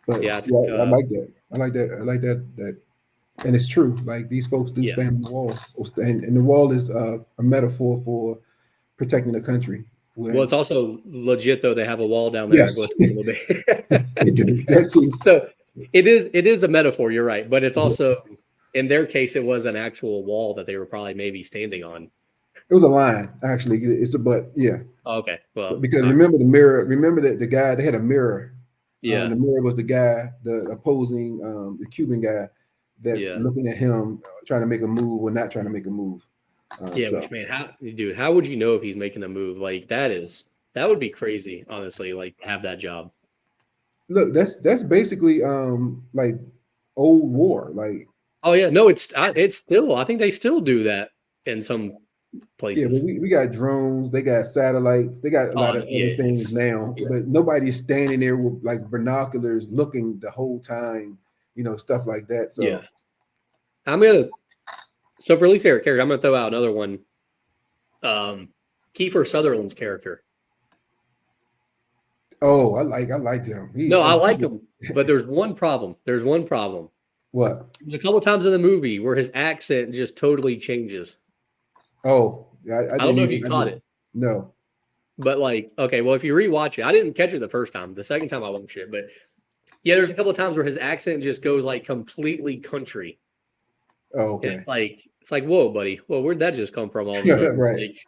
S2: but
S1: yeah,
S2: I like that. I like that. And it's true. Like these folks do stand on the wall, and the wall is a metaphor for protecting the country.
S1: Well, it's also legit though. They have a wall down there. I
S2: Yes,
S1: go to a little bit.
S2: they do. That too.
S1: So it is a metaphor. You're right, but it's also in their case it was an actual wall that they were probably maybe standing on.
S2: It was a line, actually. It's a but, yeah.
S1: Oh, okay, well,
S2: Because remember the mirror. Remember that the guy they had a mirror.
S1: yeah,
S2: The mirror was the guy, the opposing, the Cuban guy that's
S1: Yeah.
S2: looking at him, trying to make a move or not trying to make a move.
S1: yeah.
S2: So
S1: Which man, how would you know if he's making a move? Like that would be crazy, honestly. Like have that job.
S2: look, that's basically like old war. Like,
S1: Oh yeah, no, it's still. I think they still do that in some
S2: yeah,
S1: places.
S2: but we got drones, they got satellites, they got a lot of
S1: Yeah,
S2: other things now,
S1: yeah.
S2: but nobody's standing there with like binoculars looking the whole time, stuff like that. So
S1: Yeah. I'm gonna. So for least favorite character, I'm gonna throw out another one. Kiefer Sutherland's character.
S2: oh, I like him.
S1: No, I like him, but there's one problem.
S2: What?
S1: There's a couple times in the movie where his accent just totally changes.
S2: Oh,
S1: I don't know if you caught it,
S2: No.
S1: but like, okay, well, if you rewatch it, I didn't catch it the first time. The second time I watched it, but yeah, there's a couple of times where his accent just goes like completely country,
S2: Oh,
S1: and
S2: okay.
S1: it's like, whoa, buddy, well, where'd that just come from all of a sudden?
S2: Right.
S1: Like,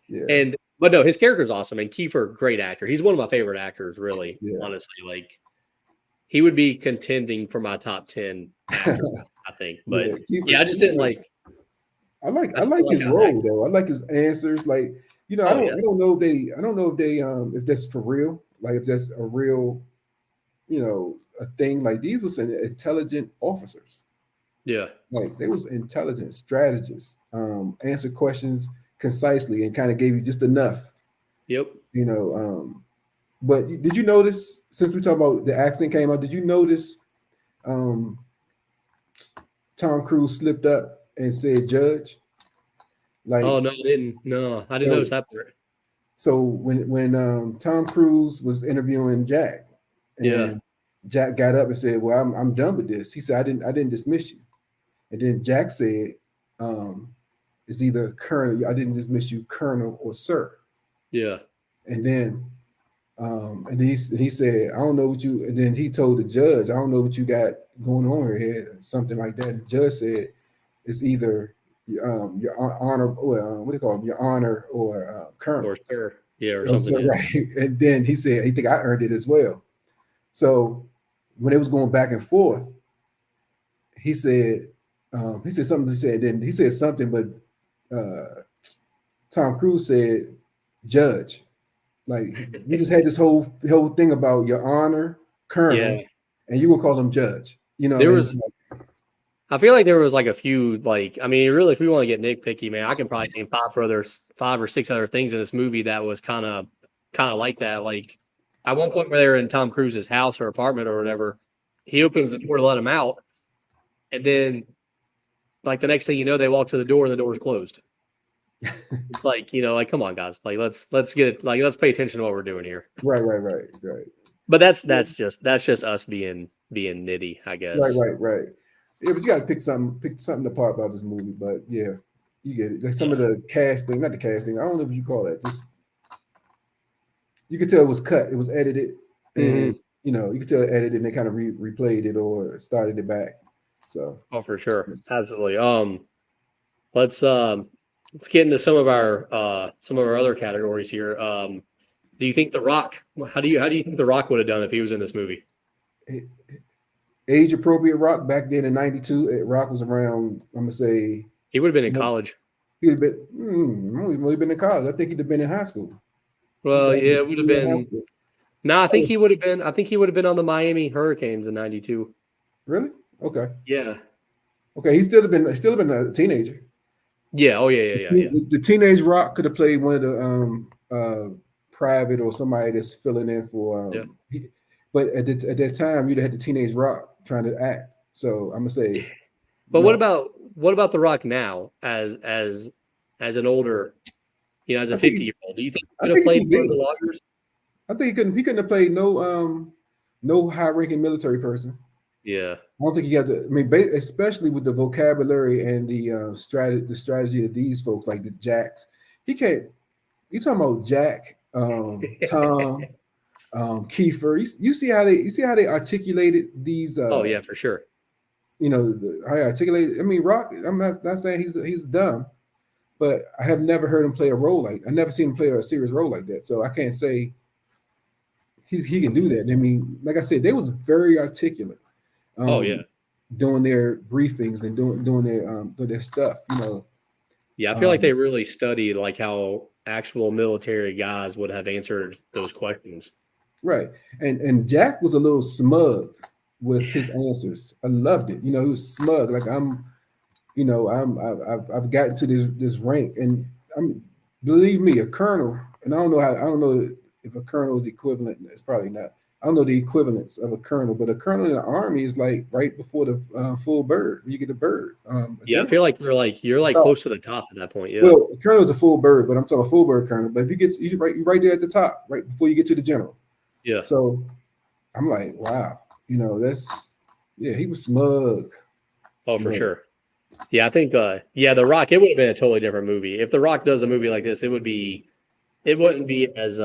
S2: Yeah.
S1: but no, his character's awesome, and Kiefer, great actor. He's one of my favorite actors, really,
S2: Yeah.
S1: honestly. Like, he would be contending for my top 10 actors, I think. But
S2: Kiefer,
S1: I just didn't like.
S2: I like
S1: feel
S2: his
S1: like
S2: role though. I like his answers. Like, I
S1: Oh,
S2: don't know if they if that's for real. Like if that's a real, a thing. Like these was intelligent officers.
S1: yeah,
S2: Like they was intelligent strategists. Answer questions concisely and kind of gave you just enough.
S1: yep.
S2: But did you notice, since we talk about the accent came out, did you notice Tom Cruise slipped up and said judge? Like,
S1: Oh no, I didn't. No, I didn't
S2: So-
S1: notice that part.
S2: so when Tom Cruise was interviewing Jack, and
S1: Yeah.
S2: Jack got up and said, "Well, I'm done with this." He said, I didn't dismiss you," and then Jack said, "It's either Colonel. I didn't dismiss you, Colonel or Sir."
S1: Yeah.
S2: And then he said, "I don't know what you." And then he told the judge, "I don't know what you got going on here," something like that. The judge said, "It's either your honor, or what do you call him, your honor or Colonel."
S1: Or sir. Yeah, or
S2: So,
S1: something. Yeah.
S2: right. And then he said, he think I earned it as well. So when it was going back and forth, he said something. He said something, but Tom Cruise said, "Judge." Like we just had this whole thing about your honor, Colonel,
S1: Yeah.
S2: and you will call him Judge.
S1: There was- I feel like there was like a few, like, I mean, really, if we want to get nitpicky, man, I can probably name 5 or 6 other things in this movie that was kind of like that. Like at one point where they're in Tom Cruise's house or apartment or whatever, he opens the door to let him out, and then like the next thing you know, they walk to the door and the door's closed. It's like, like, come on, guys, like let's pay attention to what we're doing here.
S2: right.
S1: But that's just us being nitty, I guess.
S2: Right. Yeah, but you got to pick something apart about this movie. But yeah, you get it. Like some of the casting, not the casting. I don't know if you call that. Just you could tell it was cut. It was edited, and you could tell it edited, and they kind of replayed it or started it back. So.
S1: Oh, for sure, absolutely. Let's get into some of our other categories here. Do you think The Rock? How do you think The Rock would have done if he was in this movie?
S2: Age appropriate Rock back then in '92. Rock was around. I'm gonna say
S1: He would have been in college.
S2: He would have been. He's only been in college. I think he'd have been in high school.
S1: Well, yeah, it would have been. No, I think he would have been. I think he would have been on the Miami Hurricanes in '92.
S2: Really? Okay.
S1: Yeah.
S2: Okay, he's still been a teenager.
S1: Yeah. Oh, yeah.
S2: The teenage Rock could have played one of the private or somebody that's filling in for. But at that time, you'd have had the teenage Rock trying to act. So I'm gonna say.
S1: But no. What about The Rock now as an older, as a 50-year-old? Do you think he could have played one of the loggers?
S2: I think he couldn't have played no high-ranking military person.
S1: Yeah.
S2: I don't think he got to. I mean, especially with the vocabulary and the strategy of these folks, like the Jacks, he can't. You talking about Jack, Tom, Kiefer. You see how they articulated these.
S1: Oh yeah, for sure.
S2: How they articulated. I mean, Rock. I'm not saying he's dumb, but I have never heard him play a role like. I never seen him play a serious role like that. So I can't say he can do that. I mean, like I said, they was very articulate.
S1: Oh yeah.
S2: Doing their briefings and doing their stuff.
S1: Yeah, I feel like they really studied like how actual military guys would have answered those questions.
S2: Right. And Jack was a little smug with his answers. I loved it. He was smug. Like I've gotten to this rank, and believe me, a colonel. And I don't know if a colonel is equivalent. It's probably not. I don't know the equivalence of a colonel, but a colonel in the army is like right before the full bird. You get a bird.
S1: Yeah, I feel like you're close to the top at that point. Yeah.
S2: Well, a colonel is a full bird, but I'm talking a full bird colonel. But if you're right there at the top, right before you get to the general.
S1: Yeah.
S2: So I'm like, wow, he was smug.
S1: Oh, for sure. Yeah, I think The Rock, it would have been a totally different movie. If The Rock does a movie like this, it wouldn't be as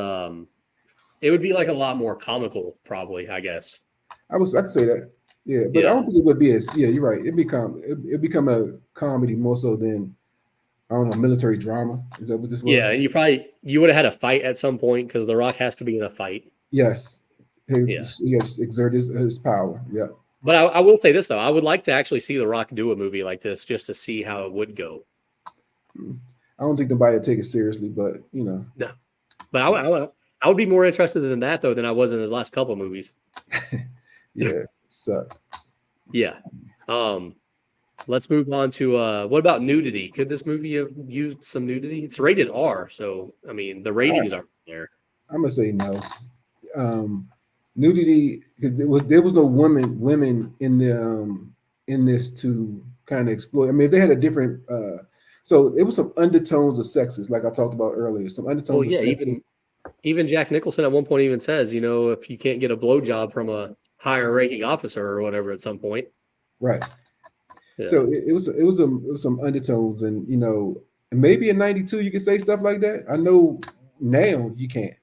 S1: it would be like a lot more comical, probably, I guess.
S2: I could say that. Yeah, but I don't think it would be as you're right. It'd become a comedy more so than, I don't know, military drama. Is that what this was?
S1: Yeah, and you would have had a fight at some point because The Rock has to be in a fight.
S2: Yes. He has exerted his power. Yeah.
S1: But I will say this though, I would like to actually see The Rock do a movie like this just to see how it would go.
S2: I don't think nobody would take it seriously, but
S1: No. But I would be more interested in that though than I was in his last couple movies.
S2: Yeah, suck.
S1: Yeah. Let's move on to what about nudity? Could this movie have used some nudity? It's rated R, so I mean the ratings aren't there.
S2: I'm gonna say no. Nudity. There was no women in the in this to kind of exploit. I mean, if they had a different. So it was some undertones of sexist, like I talked about earlier. Some undertones.
S1: Oh yeah, even Jack Nicholson at one point even says, if you can't get a blowjob from a higher ranking officer or whatever at some point.
S2: Right.
S1: Yeah.
S2: So it was some undertones, and maybe in '92 you could say stuff like that. I know now you can't.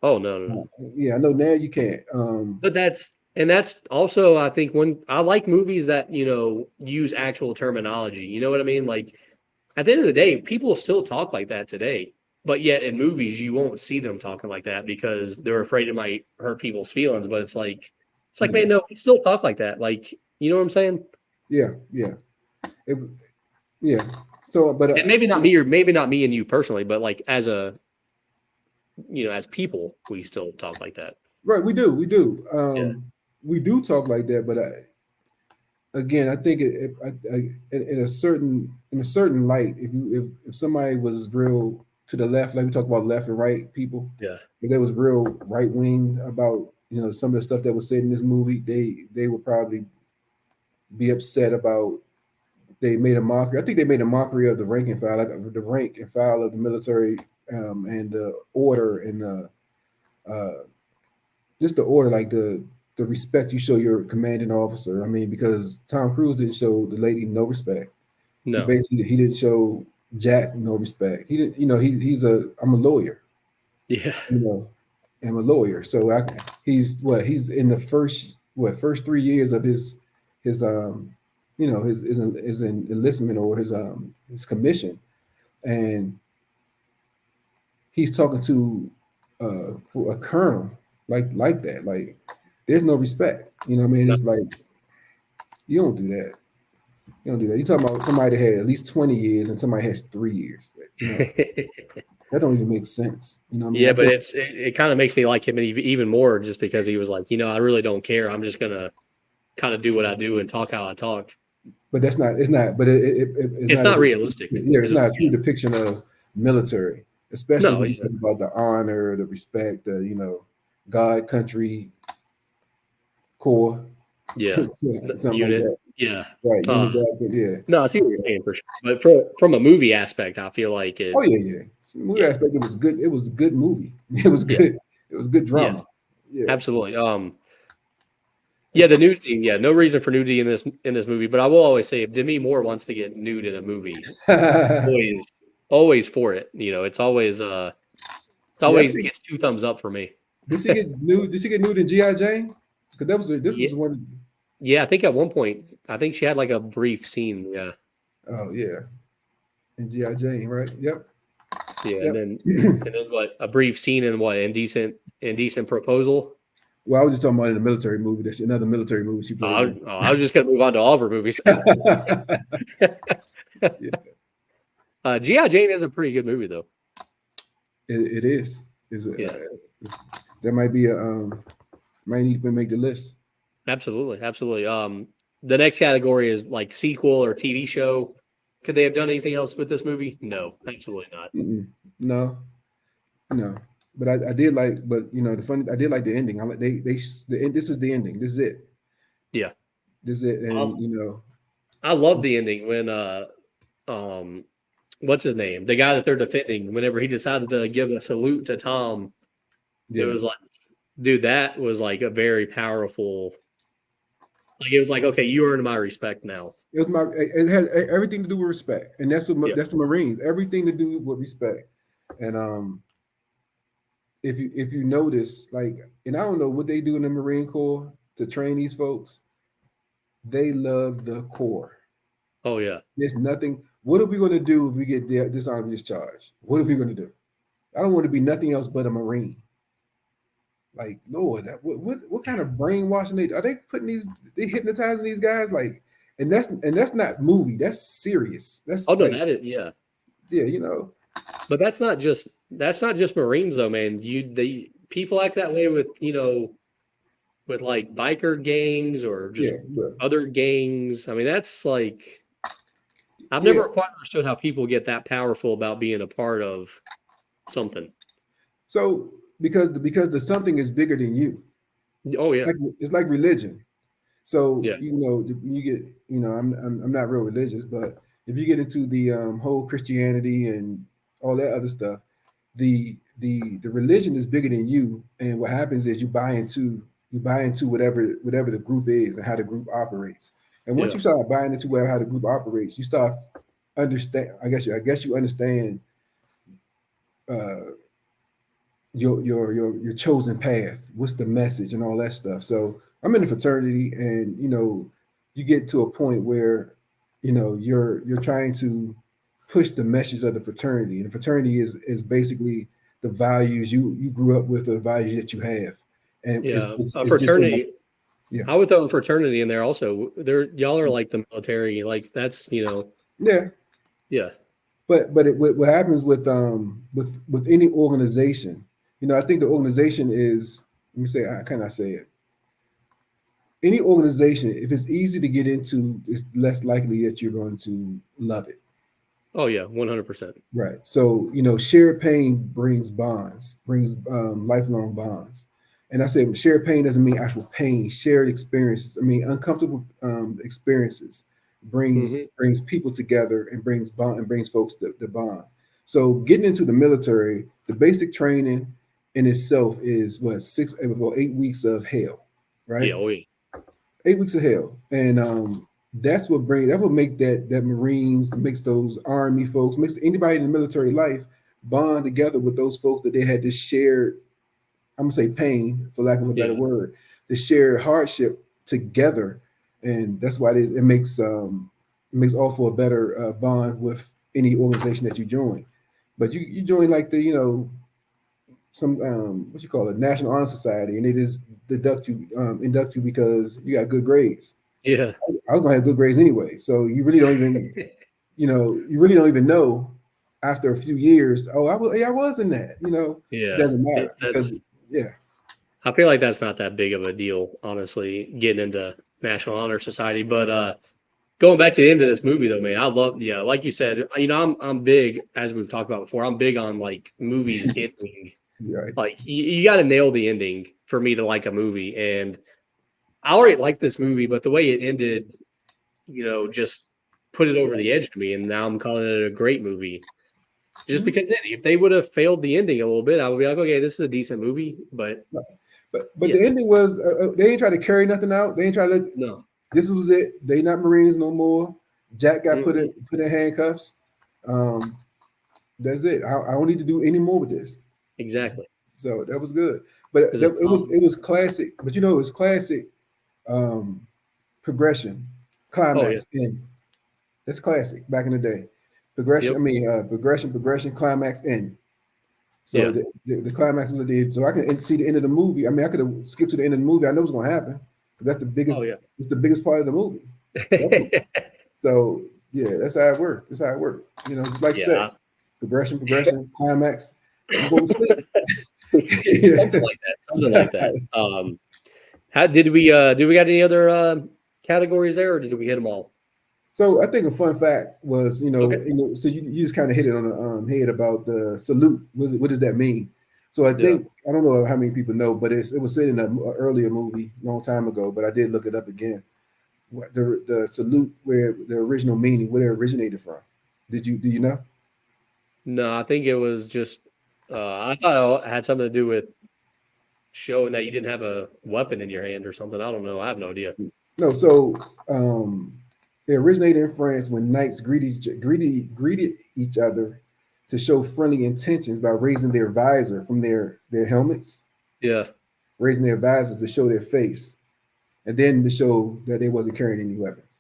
S1: Oh no.
S2: Yeah, I know now you can't.
S1: But that's also, I think, when I like movies that use actual terminology. You know what I mean? Like at the end of the day, people still talk like that today. But yet in movies, you won't see them talking like that because they're afraid it might hurt people's feelings. But it's like, man, no, we still talk like that. Like, you know what I'm saying?
S2: Yeah. So, but
S1: and maybe not me and you personally, but like as people, we still talk like that.
S2: Right, we do. We do talk like that, but again, I think in a certain light, if somebody was real to the left, like we talk about left and right people, if they was real right wing about some of the stuff that was said in this movie, they would probably be upset about. They made a mockery. I think they made a mockery of the rank and file, like the rank and file of the military, and the order and just the order, like the respect you show your commanding officer. I mean, because Tom Cruise didn't show the lady no respect.
S1: No,
S2: he didn't show Jack no respect. He didn't. I'm a lawyer.
S1: Yeah.
S2: I'm a lawyer. So he's in the first 3 years of his enlistment or his commission, and he's talking to for a colonel like that. Like there's no respect. You know what I mean? It's like you don't do that. You don't do that. You're talking about somebody that had at least 20 years and somebody has 3 years. That don't even make sense. You know what I mean?
S1: Yeah, but it kind of makes me like him even more just because he was like, I really don't care. I'm just gonna kind of do what I do and talk how I talk.
S2: But it's not
S1: not realistic.
S2: Yeah, it's not a true depiction of military, especially when you talk about the honor, the respect, the God, country, corps.
S1: Yeah.
S2: Something
S1: unit.
S2: like that.
S1: Yeah.
S2: Right. Yeah.
S1: No, I see what you're saying for sure. But from a movie aspect, I feel like it.
S2: Oh yeah. From movie aspect, it was good. It was a good movie. It was good. Yeah. It was good drama.
S1: Yeah. Absolutely. The nudity. Yeah, no reason for nudity in this movie. But I will always say, if Demi Moore wants to get nude in a movie, always for it. It's always It always gets 2 thumbs up for me.
S2: Did she get nude? Did she get nude in G.I. Jane? Because this
S1: Yeah,
S2: was one.
S1: yeah, I think at one point, I think she had like a brief scene. Yeah,
S2: Oh yeah, in G.I. Jane, right? Yep.
S1: yeah,
S2: Yep.
S1: and then what? A brief scene in what? Indecent Proposal.
S2: Well, I was just talking about in a military movie. That's another military movie she played in.
S1: I was just gonna move on to all of her movies.
S2: Yeah,
S1: G.I. Jane is a pretty good movie though.
S2: it is.
S1: Yeah,
S2: There might be a might need to make the list.
S1: absolutely, absolutely. The next category is like sequel or TV show. Could they have done anything else with this movie? No, absolutely not.
S2: No, no. But I did like. But you know, I did like the ending. I like this is the ending. This is it.
S1: Yeah,
S2: This is it. And
S1: um,
S2: you know,
S1: I love the ending when um, what's his name? The guy that they're defending. Whenever he decided to give a salute to Tom, it
S2: yeah.
S1: was like, dude, that was like a very powerful. Like it was like, okay, you earned my respect now.
S2: It was my. It had everything to do with respect, and
S1: Yeah.
S2: that's the Marines. Everything to do with respect, and if you notice, like, and I don't know what they do in the Marine Corps to train these folks. They love the Corps.
S1: Oh yeah.
S2: There's nothing. What are we going to do if we get dishonorably discharged? What are we going to do? I don't want to be nothing else but a Marine. Like, Lord, what kind of brainwashing are they putting these? They hypnotizing these guys, like, and that's not movie. That's serious. That's
S1: Oh no,
S2: like,
S1: that is yeah.
S2: yeah, you know,
S1: But that's not just Marines though, man. The people act that way with with like biker gangs or just
S2: yeah, but,
S1: other gangs. I mean, that's like I've
S2: yeah.
S1: never quite understood how people get that powerful about being a part of something.
S2: So because the something is bigger than you.
S1: Oh yeah,
S2: It's like religion. So
S1: yeah,
S2: you know, you get, you know, I'm not real religious, but if you get into the whole Christianity and all that other stuff, the religion is bigger than you, and what happens is you buy into whatever the group is and how the group operates. And once
S1: yeah,
S2: you start buying into how the group operates, you start understand. I guess you understand uh, your chosen path. What's the message and all that stuff. So I'm in a fraternity, and you know, you get to a point where you know you're trying to push the message of the fraternity, and the fraternity is basically the values you grew up with, or the values that you have, and
S1: yeah. A
S2: it's just like,
S1: fraternity.
S2: yeah,
S1: I would throw a fraternity in there also. Y'all are like the military. Like that's
S2: yeah.
S1: yeah,
S2: But what happens with any organization, you know, I think the organization is, let me say, how can I say it? Any organization, if it's easy to get into, it's less likely that you're going to love it.
S1: oh yeah, 100%.
S2: Right. So, you know, shared pain brings bonds, brings lifelong bonds. And I say shared pain doesn't mean actual pain, shared experiences. I mean, uncomfortable experiences
S1: Hmm.
S2: brings people together and brings bond and brings folks to bond. So getting into the military, the basic training in itself is what, 8 weeks of hell,
S1: Yeah,
S2: right?
S1: oh yeah,
S2: 8 weeks of hell, and that will make that Marines, makes those Army folks, makes anybody in the military life bond together with those folks that they had this shared, I'm gonna say pain, for lack of a better
S1: yeah,
S2: word, the shared hardship together, and that's why it makes all for a better bond with any organization that you join. But you join like the, you know, some what you call it, National Honor Society, and they just induct you because you got good grades.
S1: yeah,
S2: I was gonna have good grades anyway. So you really don't even, you really don't even know after a few years. Oh, I was in that. You know, it
S1: yeah.
S2: doesn't matter because, yeah,
S1: I feel like that's not that big of a deal, honestly, getting into National Honor Society. But going back to the end of this movie, though, man, I love, yeah, like you said, I'm big, as we've talked about before. I'm big on like movies ending.
S2: right.
S1: Like you got to nail the ending for me to like a movie, and I already liked this movie, but the way it ended, just put it over the edge to me, and now I'm calling it a great movie. Just
S2: Mhm.
S1: because if they would have failed the ending a little bit, I would be like, okay, this is a decent movie, but
S2: But
S1: yeah,
S2: the ending was they ain't try to carry nothing out. They ain't try to let,
S1: no.
S2: this was it. They not Marines no more. Jack got
S1: Hmm.
S2: put in handcuffs. Um, that's it. I don't need to do any more with this.
S1: Exactly.
S2: So that was good. But
S1: Because
S2: it was classic. But it was classic um, progression,
S1: oh yeah,
S2: climax, end. That's classic back in the day. Progression. I
S1: yep,
S2: mean, progression, climax, end. So
S1: yeah,
S2: the climax was the so I can see the end of the movie. I mean, I could have skipped to the end of the movie. I know what's going to happen because that's the biggest.
S1: oh yeah.
S2: It's the biggest part of the movie. Definitely. So yeah, that's how it worked. That's how it worked. Just like
S1: Yeah,
S2: sex, progression, climax. You go to sleep.
S1: something like that. Something like that. How did we got any other categories there, or did we hit them all?
S2: So I think a fun fact was,
S1: Okay.
S2: so you just kind of hit it on the head about the salute. What does that mean? So I
S1: Yeah.
S2: think I don't know how many people know, but it was said in a earlier movie a long time ago. But I did look it up again. What the salute, where the original meaning, where it originated from? Do you know?
S1: No, I think it was just. I thought it had something to do with showing that you didn't have a weapon in your hand or something. I don't know. I have no idea.
S2: No. So it originated in France when knights greeted each other to show friendly intentions by raising their visor from their helmets,
S1: Yeah.
S2: raising their visors to show their face, and then to show that they wasn't carrying any weapons.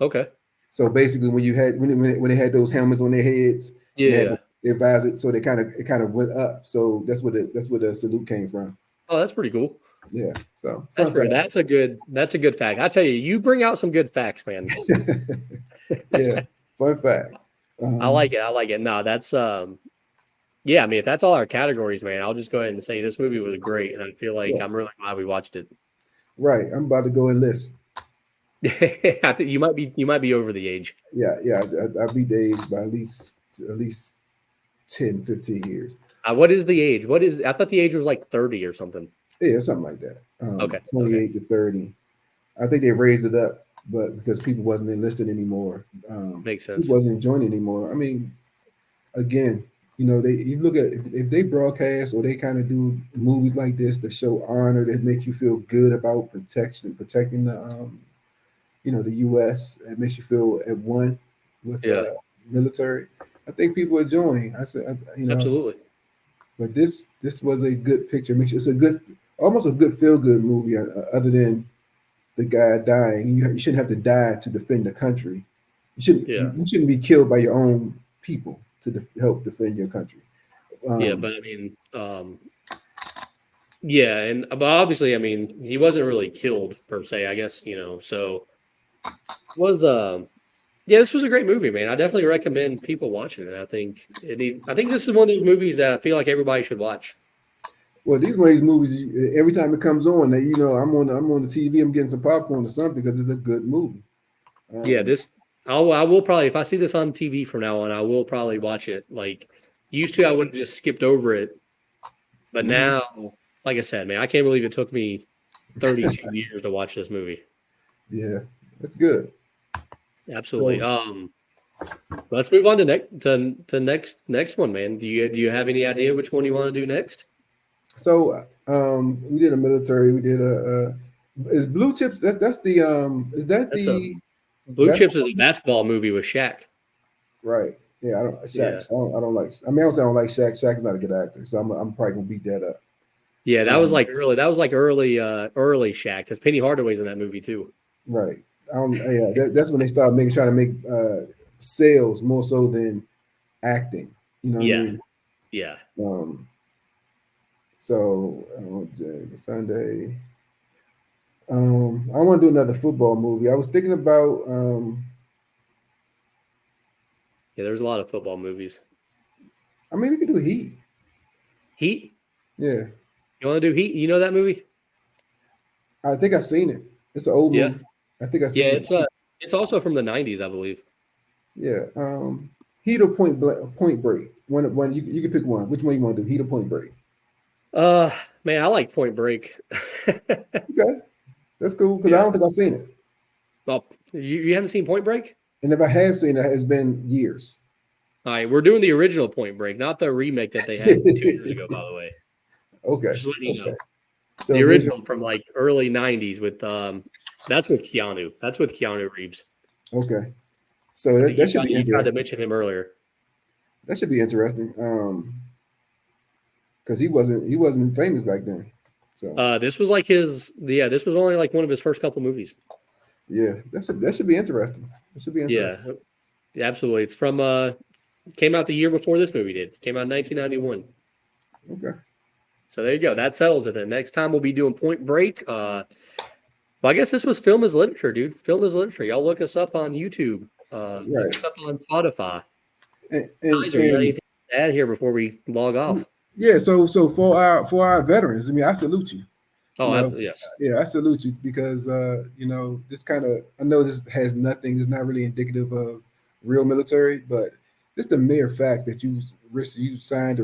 S1: Okay.
S2: So basically, when you had when they had those helmets on their heads and they had
S1: Yeah.
S2: their visor, so it kind of went up. So that's where the salute came from.
S1: Oh, that's pretty cool.
S2: Yeah. So
S1: That's
S2: fun
S1: pretty.
S2: fact.
S1: That's a good fact. I tell you, you bring out some good facts, man.
S2: Yeah. Fun fact.
S1: I like it. I like it. No, that's yeah. I mean, if that's all our categories, man, I'll just go ahead and say this movie was great, and I feel like
S2: Yeah.
S1: I'm really glad we watched it.
S2: Right. I'm about to go enlist.
S1: I think you might be over the age.
S2: Yeah. Yeah. I'll be the age by at least 10, 15 years.
S1: What is the age? What is? I thought the age was like 30 or something.
S2: Yeah, something like that.
S1: Okay. Okay.
S2: 28 to 30. I think they raised it up, but because people wasn't enlisted anymore,
S1: Makes
S2: people
S1: sense.
S2: wasn't joining anymore. I mean, again, you look at if they broadcast or they kind of do movies like this that show honor, that make you feel good about protecting the U.S. It makes you feel at one with
S1: Yeah.
S2: military. I think people are joining. I said,
S1: Absolutely.
S2: but this was a good picture. It's a good, almost a good feel good movie. Other than the guy dying, you shouldn't have to die to defend the country.
S1: Yeah.
S2: You shouldn't be killed by your own people to help defend your country.
S1: Yeah.
S2: Um,
S1: But I mean, yeah, and but obviously, I mean, he wasn't really killed per se. I guess so was yeah, this was a great movie, man. I definitely recommend people watching it. I think this is one of those movies that I feel like everybody should watch.
S2: well, these one of these movies. Every time it comes on, I'm on the TV. I'm getting some popcorn or something because it's a good movie.
S1: Yeah,
S2: Um,
S1: this I will probably if I see this on TV from now on, I will probably watch it. Like used to, I would have just skipped over it, but
S2: mhm.
S1: now, like I said, man, I can't believe it took me 32 years to watch this movie.
S2: Yeah, that's good.
S1: Absolutely.
S2: So
S1: Let's move on to next one, man. Do you have any idea which one you want to do next?
S2: we did a military. We did is Blue Chips. That's the is that
S1: That's a
S2: the
S1: Blue Chips is
S2: basketball?
S1: a basketball movie with Shaq.
S2: Right. Yeah, I don't
S1: Yeah.
S2: Shaq. I don't like. I mean, I don't say I don't like Shaq. Shaq is not a good actor, so I'm probably gonna beat that up.
S1: Yeah,
S2: Um,
S1: that was like early Shaq because Penny Hardaway's in that movie too.
S2: right. I don't. Yeah, that's when they start trying to make sales more so than acting. You know what I
S1: Yeah.
S2: mean?
S1: Yeah.
S2: Um, so Sunday. I want to do another football movie. I was thinking about.
S1: Yeah, there's a lot of football movies.
S2: I mean, we could do Heat.
S1: Heat?
S2: Yeah,
S1: You want to do Heat? You know that movie?
S2: I think I've seen it. It's an old
S1: Yeah.
S2: movie. I think I've
S1: Yeah,
S2: seen it.
S1: it's also from the 90s, I believe.
S2: Yeah. Heat or Point Break. When you can pick one. Which one you want to do? Heat or Point Break?
S1: Uh Man, I like Point Break.
S2: Okay, that's cool because I
S1: Yeah.
S2: don't think I've seen it.
S1: Well, you haven't seen Point Break?
S2: And if I have seen it, it's been years.
S1: All right, we're doing the original Point Break, not the remake that they had 2 years ago, by the way.
S2: Okay.
S1: Just letting you
S2: Okay.
S1: know.
S2: The
S1: The
S2: original.
S1: original from like early 90s with that's with Keanu. That's with Keanu Reeves.
S2: Okay. So
S1: I think
S2: that should be
S1: you tried to
S2: interesting.
S1: mention him earlier.
S2: That should be interesting. because he wasn't famous back then. So
S1: This was like this was only like one of his first couple movies.
S2: yeah, that should be interesting. It should be interesting.
S1: Yeah, absolutely. It's from came out the year before this movie did. It came out in 1991.
S2: Okay.
S1: So there you go. That settles it. Then next time we'll be doing Point Break. Well, I guess this was Film is Literature, dude. Film is Literature. Y'all look us up on YouTube. Look us up on Spotify. Kaiser, you got anything to add here before we log off?
S2: Yeah. So for our veterans, I mean, I salute you.
S1: Oh, yes.
S2: Yeah, I salute you because this kind of, I know this has nothing. It's not really indicative of real military, but just the mere fact that you signed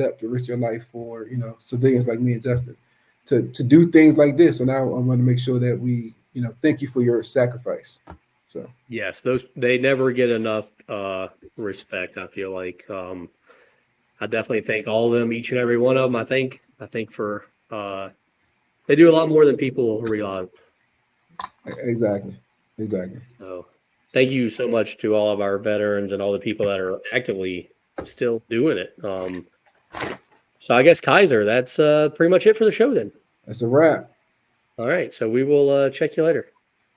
S2: up to risk your life for civilians like me and Justin to do things like this. And I want to make sure that we thank you for your sacrifice. So
S1: yes, they never get enough respect. I feel like I definitely thank all of them, each and every one of them. I think for they do a lot more than people realize.
S2: Exactly.
S1: So thank you so much to all of our veterans and all the people that are actively still doing it. So I guess Kaiser, that's pretty much it for the show then.
S2: That's a wrap.
S1: All right. So we will check you later.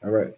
S2: All right.